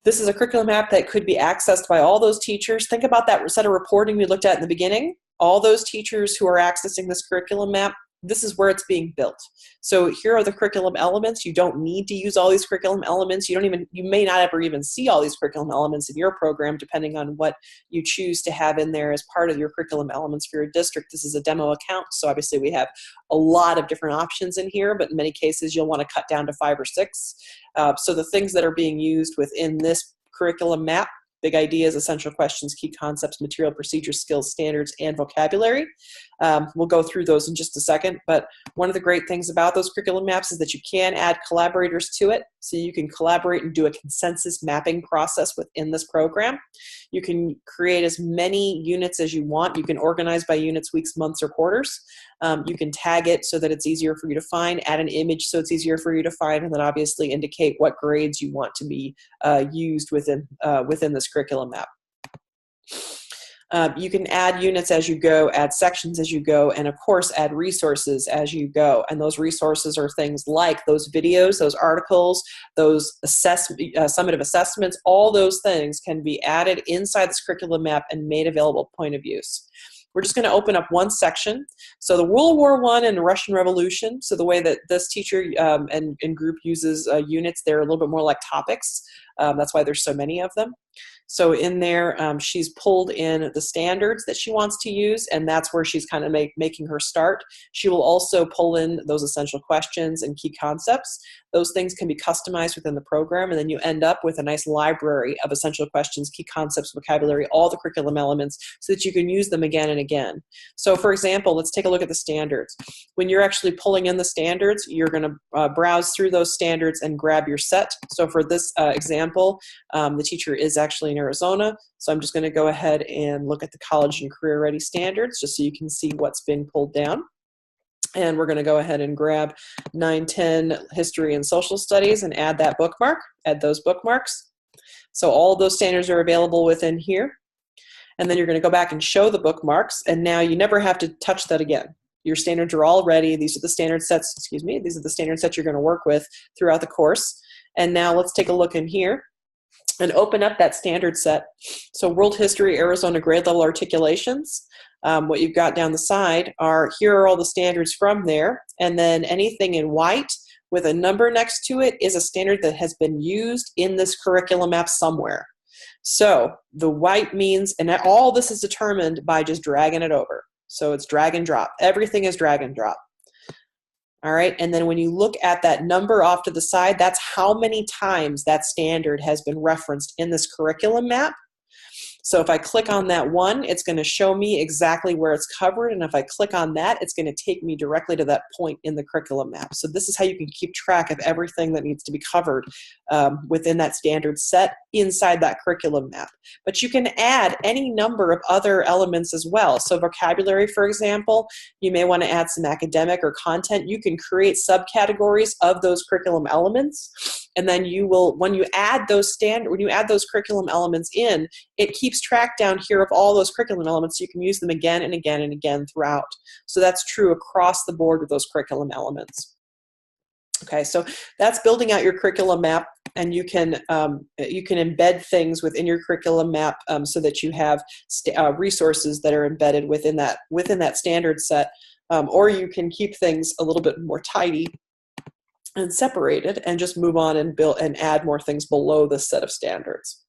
this is a curriculum map that could be accessed by all those teachers. Think about that set of reporting we looked at in the beginning. All those teachers who are accessing this curriculum map, this is where it's being built. So here are the curriculum elements. You don't need to use all these curriculum elements. You may not ever even see all these curriculum elements in your program, depending on what you choose to have in there as part of your curriculum elements for your district. This is a demo account, so obviously we have a lot of different options in here, but in many cases you'll want to cut down to 5 or 6. So the things that are being used within this curriculum map: big ideas, essential questions, key concepts, material, procedures, skills, standards, and vocabulary. We'll go through those in just a second, but one of the great things about those curriculum maps is that you can add collaborators to it, so you can collaborate and do a consensus mapping process within this program. You can create as many units as you want. You can organize by units, weeks, months, or quarters. You can tag it so that it's easier for you to find, add an image so it's easier for you to find, and then obviously indicate what grades you want to be used within this curriculum map. You can add units as you go, add sections as you go, and of course add resources as you go. And those resources are things like those videos, those articles, those summative assessments. All those things can be added inside this curriculum map and made available at point of use. we're just going to open up one section. So the World War I and the Russian Revolution. So the way that this teacher and group uses units, they're a little bit more like topics. That's why there's so many of them. So in there, she's pulled in the standards that she wants to use, and that's where she's kind of making her start. She will also pull in those essential questions and key concepts. Those things can be customized within the program, and then you end up with a nice library of essential questions, key concepts, vocabulary, all the curriculum elements, so that you can use them again and again. So for example, let's take a look at the standards. When you're actually pulling in the standards, you're going to browse through those standards and grab your set. So for this example, the teacher is actually in Arizona, so I'm just going to go ahead and look at the college and career ready standards just so you can see what's being pulled down. And we're going to go ahead and grab 910 history and social studies and add that bookmark, add those bookmarks. So all of those standards are available within here. And then you're going to go back and show the bookmarks, and now you never have to touch that again. Your standards are all ready. These are the standard sets, these are the standard sets you're going to work with throughout the course. And now let's take a look in here and open up that standard set. So World History, Arizona grade level articulations. What you've got down the side are, here are all the standards from there, and then anything in white with a number next to it is a standard that has been used in this curriculum map somewhere. So the white means, and all this is determined by just dragging it over. So it's drag and drop. Everything is drag and drop. All right, and then when you look at that number off to the side, that's how many times that standard has been referenced in this curriculum map. So if I click on that one, it's going to show me exactly where it's covered, and if I click on that, it's going to take me directly to that point in the curriculum map. So this is how you can keep track of everything that needs to be covered within that standard set inside that curriculum map. But you can add any number of other elements as well. So vocabulary, for example, you may want to add some academic or content. You can create subcategories of those curriculum elements, and then you will, when you add those curriculum elements in, it keeps track down here of all those curriculum elements, so you can use them again and again and again throughout. So that's true across the board with those curriculum elements. Okay, so that's building out your curriculum map, and you can embed things within your curriculum map so that you have resources that are embedded within that standard set, or you can keep things a little bit more tidy and separated and just move on and build and add more things below the set of standards.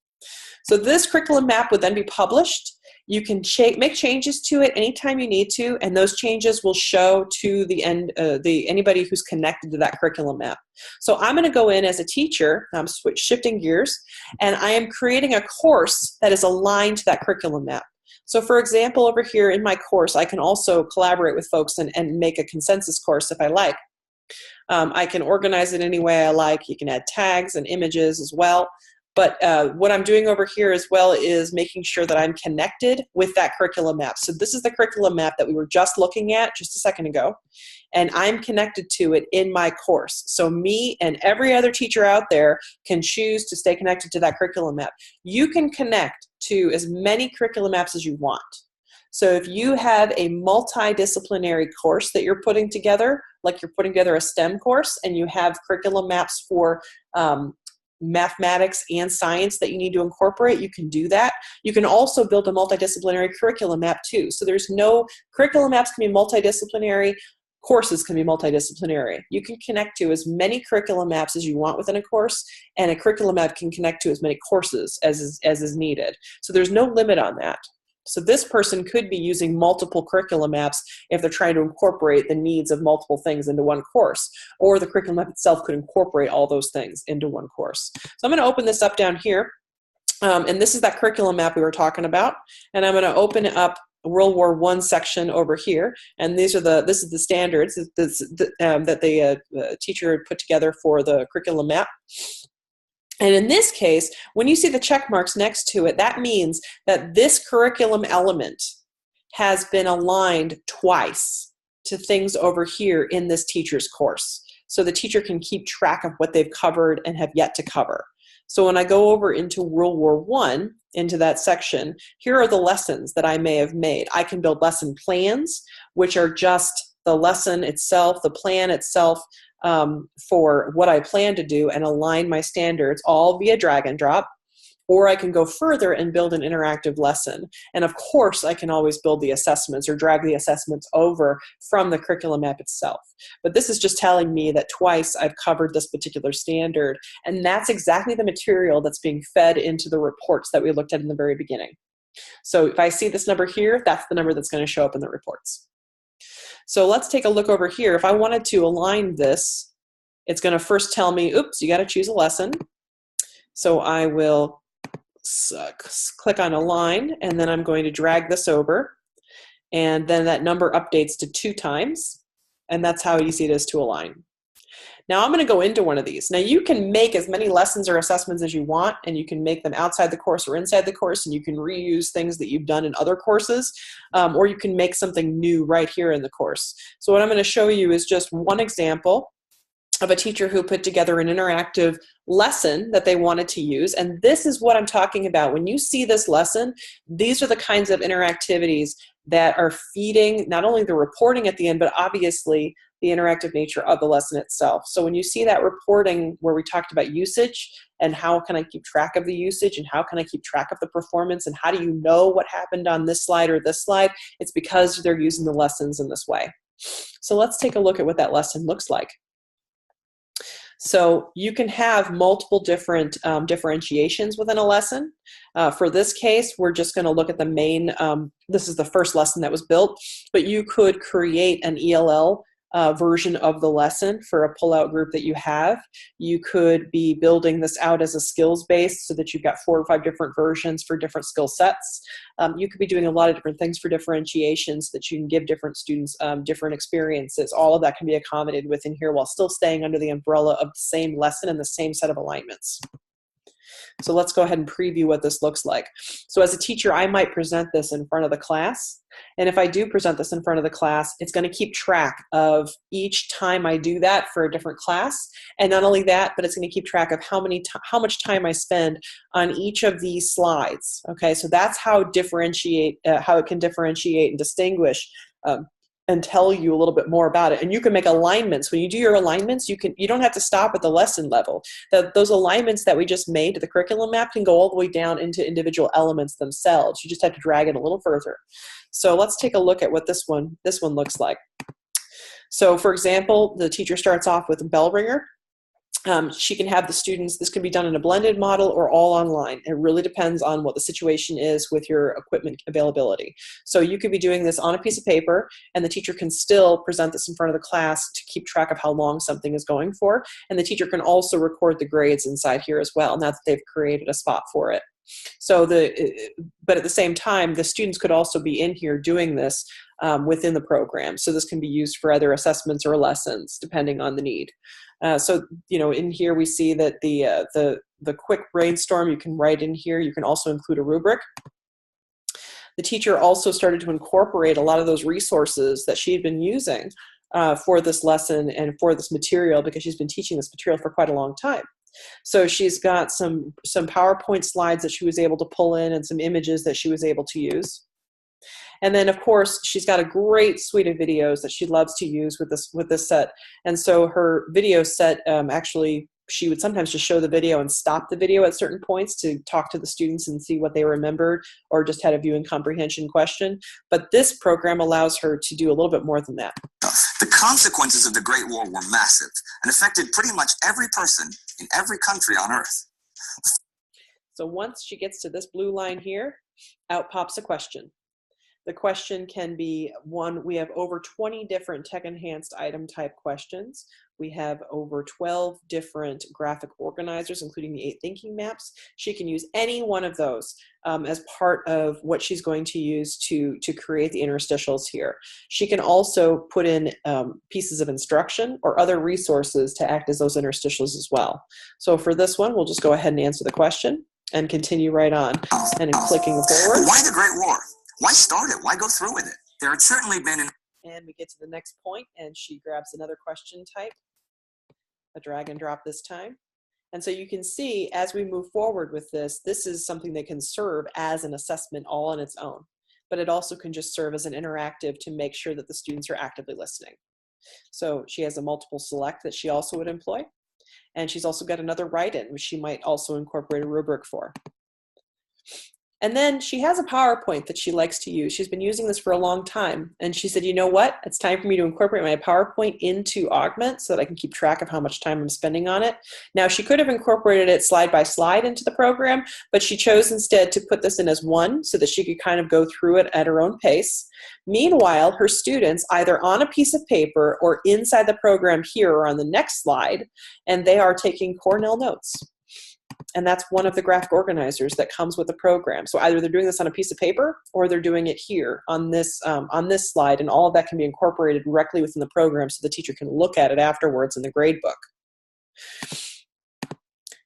So this curriculum map would then be published. You can make changes to it anytime you need to, and those changes will show to the end, anybody who's connected to that curriculum map. So I'm going to go in as a teacher, I'm shifting gears, and I am creating a course that is aligned to that curriculum map. So for example, over here in my course, I can also collaborate with folks and make a consensus course if I like. I can organize it any way I like. You can add tags and images as well. But what I'm doing over here as well is making sure that I'm connected with that curriculum map. So this is the curriculum map that we were just looking at just a second ago, and I'm connected to it in my course. So me and every other teacher out there can choose to stay connected to that curriculum map. You can connect to as many curriculum maps as you want. So if you have a multidisciplinary course that you're putting together, like you're putting together a STEM course, and you have curriculum maps for mathematics and science that you need to incorporate, you can do that. You can also build a multidisciplinary curriculum map too. So there's no, curriculum maps can be multidisciplinary, courses can be multidisciplinary. You can connect to as many curriculum maps as you want within a course, and a curriculum map can connect to as many courses as is needed. So there's no limit on that. So this person could be using multiple curriculum maps if they're trying to incorporate the needs of multiple things into one course, or the curriculum map itself could incorporate all those things into one course. So I'm going to open this up down here, and this is that curriculum map we were talking about, and I'm going to open up World War I section over here, and this is the standards that the teacher had put together for the curriculum map. And in this case, when you see the check marks next to it, that means that this curriculum element has been aligned twice to things over here in this teacher's course. So the teacher can keep track of what they've covered and have yet to cover. So when I go over into World War I, into that section, here are the lessons that I may have made. I can build lesson plans, which are just the lesson itself, the plan itself, for what I plan to do, and align my standards all via drag and drop. or I can go further and build an interactive lesson. And of course, I can always build the assessments or drag the assessments over from the curriculum map itself. But this is just telling me that twice I've covered this particular standard, and that's exactly the material that's being fed into the reports that we looked at in the very beginning. So if I see this number here, that's the number that's going to show up in the reports. So let's take a look over here. If I wanted to align this, it's going to first tell me, oops, you got to choose a lesson. So I will click on align, and then I'm going to drag this over, and then that number updates to 2 times, and that's how easy it is to align. Now I'm going to go into one of these. Now you can make as many lessons or assessments as you want, and you can make them outside the course or inside the course, and you can reuse things that you've done in other courses, or you can make something new right here in the course. So what I'm going to show you is just one example of a teacher who put together an interactive lesson that they wanted to use. And this is what I'm talking about. When you see this lesson, these are the kinds of interactivities that are feeding not only the reporting at the end, but obviously the interactive nature of the lesson itself. So when you see that reporting where we talked about usage and how can I keep track of the usage and how can I keep track of the performance and how do you know what happened on this slide or this slide, it's because they're using the lessons in this way. So let's take a look at what that lesson looks like. So you can have multiple different differentiations within a lesson. For this case, we're just going to look at the main, this is the first lesson that was built, but you could create an ELL version of the lesson for a pullout group that you have. You could be building this out as a skills base so that you've got 4 or 5 different versions for different skill sets. You could be doing a lot of different things for differentiation so that you can give different students different experiences. All of that can be accommodated within here while still staying under the umbrella of the same lesson and the same set of alignments. So let's go ahead and preview what this looks like. So as a teacher, I might present this in front of the class. And if I do present this in front of the class, it's going to keep track of each time I do that for a different class. And not only that, but it's going to keep track of how much time I spend on each of these slides. Okay, so that's how it can differentiate and distinguish and tell you a little bit more about it. And you can make alignments. When you do your alignments, you don't have to stop at the lesson level. Those alignments that we just made to the curriculum map can go all the way down into individual elements themselves. You just have to drag it a little further. So let's take a look at what this one looks like. So for example, the teacher starts off with a bell ringer. She can have the students, this can be done in a blended model or all online. It really depends on what the situation is with your equipment availability. So you could be doing this on a piece of paper, and the teacher can still present this in front of the class to keep track of how long something is going for. And the teacher can also record the grades inside here as well, now that they've created a spot for it. So but at the same time, the students could also be in here doing this within the program. So this can be used for either assessments or lessons, depending on the need. So, in here we see that the quick brainstorm, you can write in here. You can also include a rubric. The teacher also started to incorporate a lot of those resources that she had been using for this lesson and for this material, because she's been teaching this material for quite a long time. So she's got some PowerPoint slides that she was able to pull in and some images that she was able to use. And then, of course, she's got a great suite of videos that she loves to use with this set. And so her video set, actually, she would sometimes just show the video and stop the video at certain points to talk to the students and see what they remembered, or just had a viewing comprehension question. But this program allows her to do a little bit more than that. The consequences of the Great War were massive and affected pretty much every person in every country on Earth. So once she gets to this blue line here, out pops a question. The question can be one. We have over 20 different tech-enhanced item type questions. We have over 12 different graphic organizers, including the 8 thinking maps. She can use any one of those as part of what she's going to use to create the interstitials here. She can also put in pieces of instruction or other resources to act as those interstitials as well. So for this one, we'll just go ahead and answer the question and continue right on. And in clicking forward. Why the Great War? Why start it? Why go through with it? There had certainly been And we get to the next point, and she grabs another question type, a drag and drop this time. And so you can see as we move forward with this, this is something that can serve as an assessment all on its own, but it also can just serve as an interactive to make sure that the students are actively listening. So she has a multiple select that she also would employ, and she's also got another write-in, which she might also incorporate a rubric for. And then she has a PowerPoint that she likes to use. She's been using this for a long time. And she said, you know what? It's time for me to incorporate my PowerPoint into Augment so that I can keep track of how much time I'm spending on it. Now, she could have incorporated it slide by slide into the program, but she chose instead to put this in as one so that she could kind of go through it at her own pace. Meanwhile, her students, either on a piece of paper or inside the program here or on the next slide, and they are taking Cornell notes. And that's one of the graphic organizers that comes with the program. So either they're doing this on a piece of paper or they're doing it here on this slide, and all of that can be incorporated directly within the program so the teacher can look at it afterwards in the gradebook.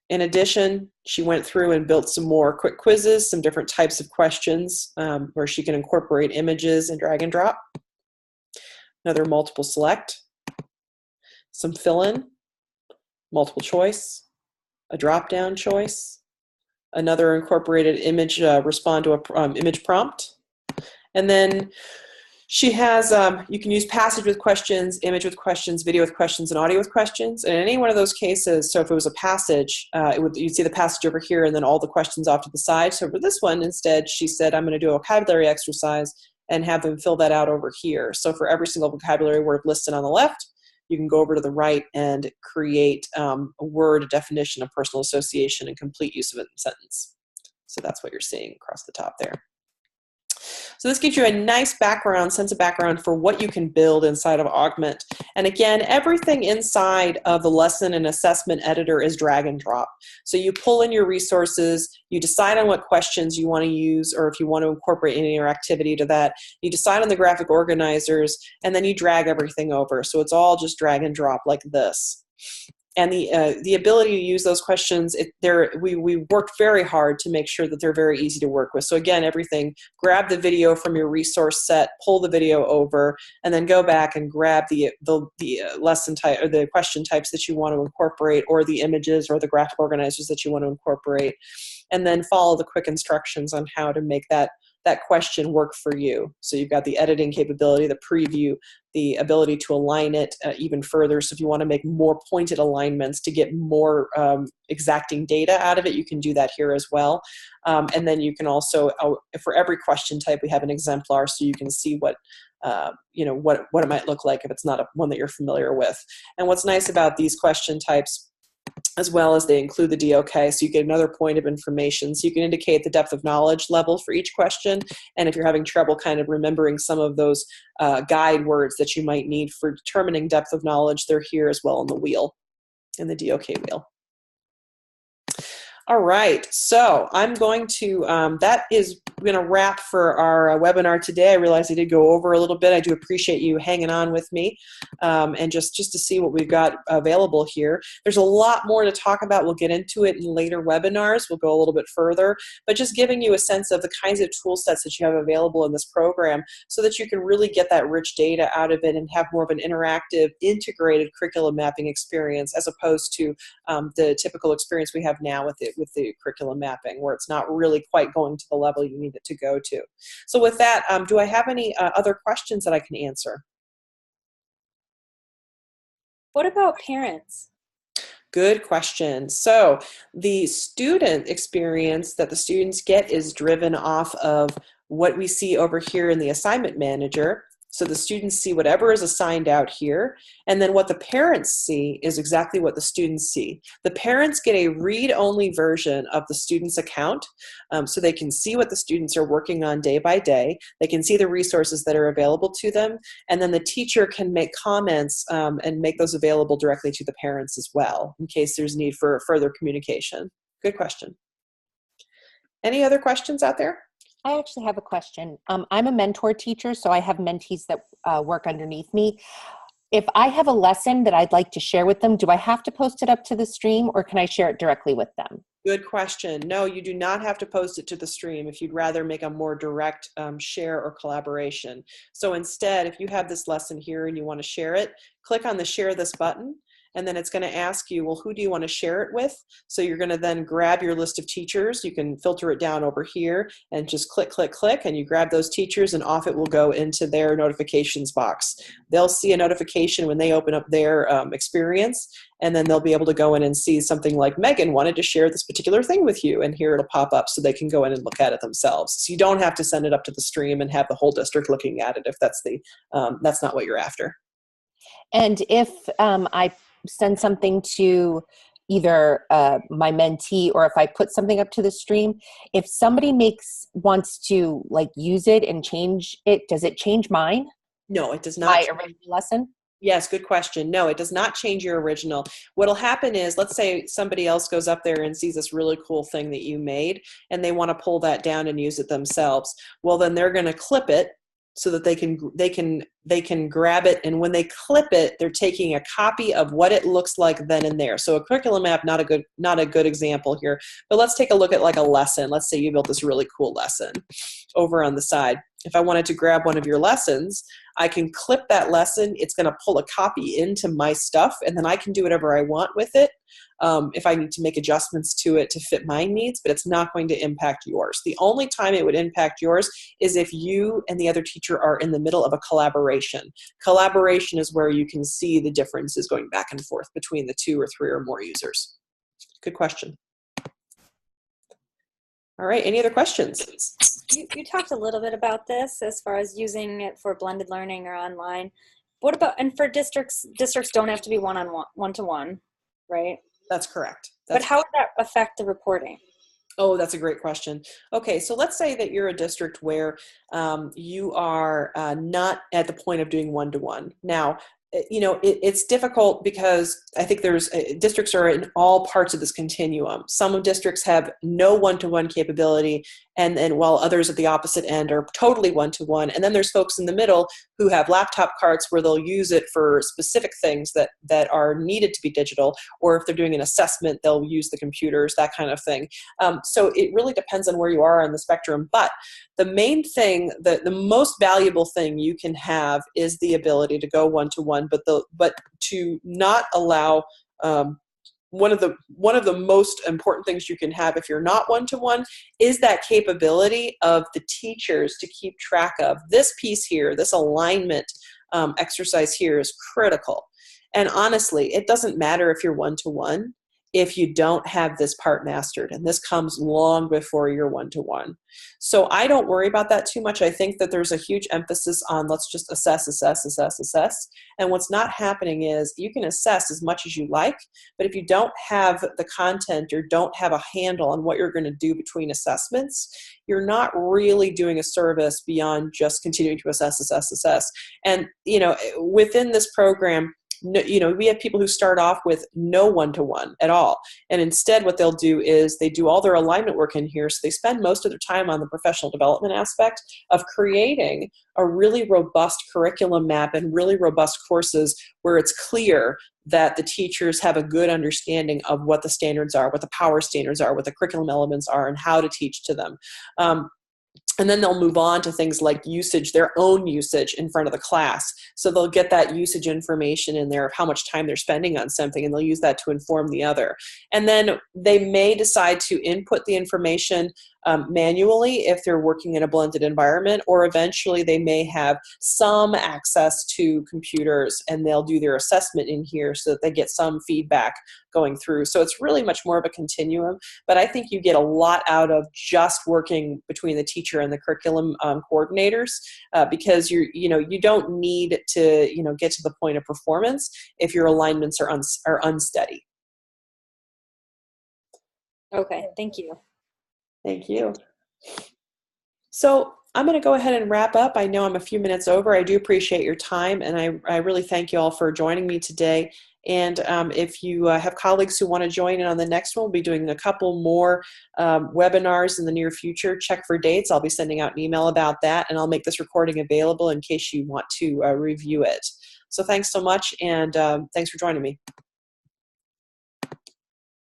In addition, she went through and built some more quick quizzes, some different types of questions where she can incorporate images and drag and drop. Another multiple select, some fill-in, multiple choice, a drop-down choice, another incorporated image, respond to a image prompt. And then she has, you can use passage with questions, image with questions, video with questions, and audio with questions. And in any one of those cases, so if it was a passage, you'd see the passage over here and then all the questions off to the side. So for this one, instead, she said, I'm going to do a vocabulary exercise and have them fill that out over here. So for every single vocabulary word listed on the left, you can go over to the right and create a word, a definition, a personal association, and complete use of it in a sentence. So that's what you're seeing across the top there. So this gives you a nice background, sense of background for what you can build inside of Ogment. And again, everything inside of the lesson and assessment editor is drag and drop. So you pull in your resources, you decide on what questions you want to use, or if you want to incorporate any interactivity to that, you decide on the graphic organizers, and then you drag everything over. So it's all just drag and drop like this. And the ability to use those questions, we worked very hard to make sure that they're very easy to work with. So again, everything, grab the video from your resource set, pull the video over, and then go back and grab the lesson type or the question types that you want to incorporate, or the images or the graphic organizers that you want to incorporate, and then follow the quick instructions on how to make that question work for you. So you've got the editing capability, the preview, the ability to align it even further. So if you want to make more pointed alignments to get more exacting data out of it, you can do that here as well. And then you can also, for every question type, we have an exemplar so you can see what it might look like if it's not one that you're familiar with. And what's nice about these question types, as well as they include the DOK, so you get another point of information. So you can indicate the depth of knowledge level for each question, and if you're having trouble kind of remembering some of those guide words that you might need for determining depth of knowledge, they're here as well in the wheel, in the DOK wheel. All right, so I'm going to, that is going to wrap for our webinar today. I realize I did go over a little bit. I do appreciate you hanging on with me and just to see what we've got available here. There's a lot more to talk about. We'll get into it in later webinars. We'll go a little bit further, but just giving you a sense of the kinds of tool sets that you have available in this program so that you can really get that rich data out of it and have more of an interactive, integrated curriculum mapping experience as opposed to the typical experience we have now with the curriculum mapping, where it's not really quite going to the level you need it to go to. So with that, do I have any other questions that I can answer? What about parents? Good question. So the student experience that the students get is driven off of what we see over here in the assignment manager. So the students see whatever is assigned out here, and then what the parents see is exactly what the students see. The parents get a read-only version of the student's account, so they can see what the students are working on day by day. They can see the resources that are available to them, and then the teacher can make comments and make those available directly to the parents as well, in case there's need for further communication. Good question. Any other questions out there? I actually have a question. I'm a mentor teacher, so I have mentees that work underneath me. If I have a lesson that I'd like to share with them, do I have to post it up to the stream, or can I share it directly with them? Good question. No, you do not have to post it to the stream if you'd rather make a more direct share or collaboration. So instead, if you have this lesson here and you want to share it, click on the Share This button, and then it's going to ask you, well, who do you want to share it with? So you're going to then grab your list of teachers. You can filter it down over here and just click, click, click, and you grab those teachers, and off it will go into their notifications box. They'll see a notification when they open up their experience, and then they'll be able to go in and see something like Megan wanted to share this particular thing with you, and here it'll pop up so they can go in and look at it themselves. So you don't have to send it up to the stream and have the whole district looking at it if that's not what you're after. And if I send something to either my mentee, or if I put something up to the stream, if somebody wants to like use it and change it, does it change mine? No, it does not. My original lesson? Yes, good question. No, it does not change your original. What'll happen is, let's say somebody else goes up there and sees this really cool thing that you made, and they want to pull that down and use it themselves. Well, then they're going to clip it so that they can grab it, and when they clip it, they're taking a copy of what it looks like then and there. So a curriculum map, not a good example here, but let's take a look at like a lesson. Let's say you built this really cool lesson over on the side. If I wanted to grab one of your lessons, I can clip that lesson. It's going to pull a copy into my stuff, and then I can do whatever I want with it if I need to make adjustments to it to fit my needs, but it's not going to impact yours. The only time it would impact yours is if you and the other teacher are in the middle of a collaboration. Collaboration is where you can see the differences going back and forth between the 2 or 3 or more users. Good question. All right, any other questions? You talked a little bit about this as far as using it for blended learning or online. What about, and for districts don't have to be one-to-one, right? That's correct. But how would that affect the reporting? Oh, that's a great question. Okay, so let's say that you're a district where you are not at the point of doing one-to-one. Now, it's difficult because I think districts are in all parts of this continuum. Some districts have no one-to-one capability, and while others at the opposite end are totally one-to-one. And then there's folks in the middle who have laptop carts where they'll use it for specific things that are needed to be digital, or if they're doing an assessment, they'll use the computers, that kind of thing. So it really depends on where you are on the spectrum. But the main thing, the most valuable thing you can have is the ability to go one-to-one, but to not allow one of the most important things you can have if you're not one-to-one is that capability of the teachers to keep track of this piece here. This alignment exercise here is critical. And honestly, it doesn't matter if you're one-to-one if you don't have this part mastered, and this comes long before you're one-to-one. So I don't worry about that too much. I think that there's a huge emphasis on let's just assess. And what's not happening is you can assess as much as you like, but if you don't have the content or don't have a handle on what you're going to do between assessments, you're not really doing a service beyond just continuing to assess. And, within this program, we have people who start off with no one-to-one at all. And instead what they'll do is they do all their alignment work in here. So they spend most of their time on the professional development aspect of creating a really robust curriculum map and really robust courses where it's clear that the teachers have a good understanding of what the standards are, what the power standards are, what the curriculum elements are, and how to teach to them. And then they'll move on to things like usage, their own usage in front of the class. So they'll get that usage information in there of how much time they're spending on something, and they'll use that to inform the other. And then they may decide to input the information manually if they're working in a blended environment, or eventually they may have some access to computers and they'll do their assessment in here so that they get some feedback going through. So it's really much more of a continuum, but I think you get a lot out of just working between the teacher and the curriculum coordinators because you don't need to get to the point of performance if your alignments are unsteady. Okay, thank you. Thank you. So I'm going to go ahead and wrap up. I know I'm a few minutes over. I do appreciate your time, and I really thank you all for joining me today. And if you have colleagues who want to join in on the next one, we'll be doing a couple more webinars in the near future. Check for dates. I'll be sending out an email about that, and I'll make this recording available in case you want to review it. So thanks so much, and thanks for joining me.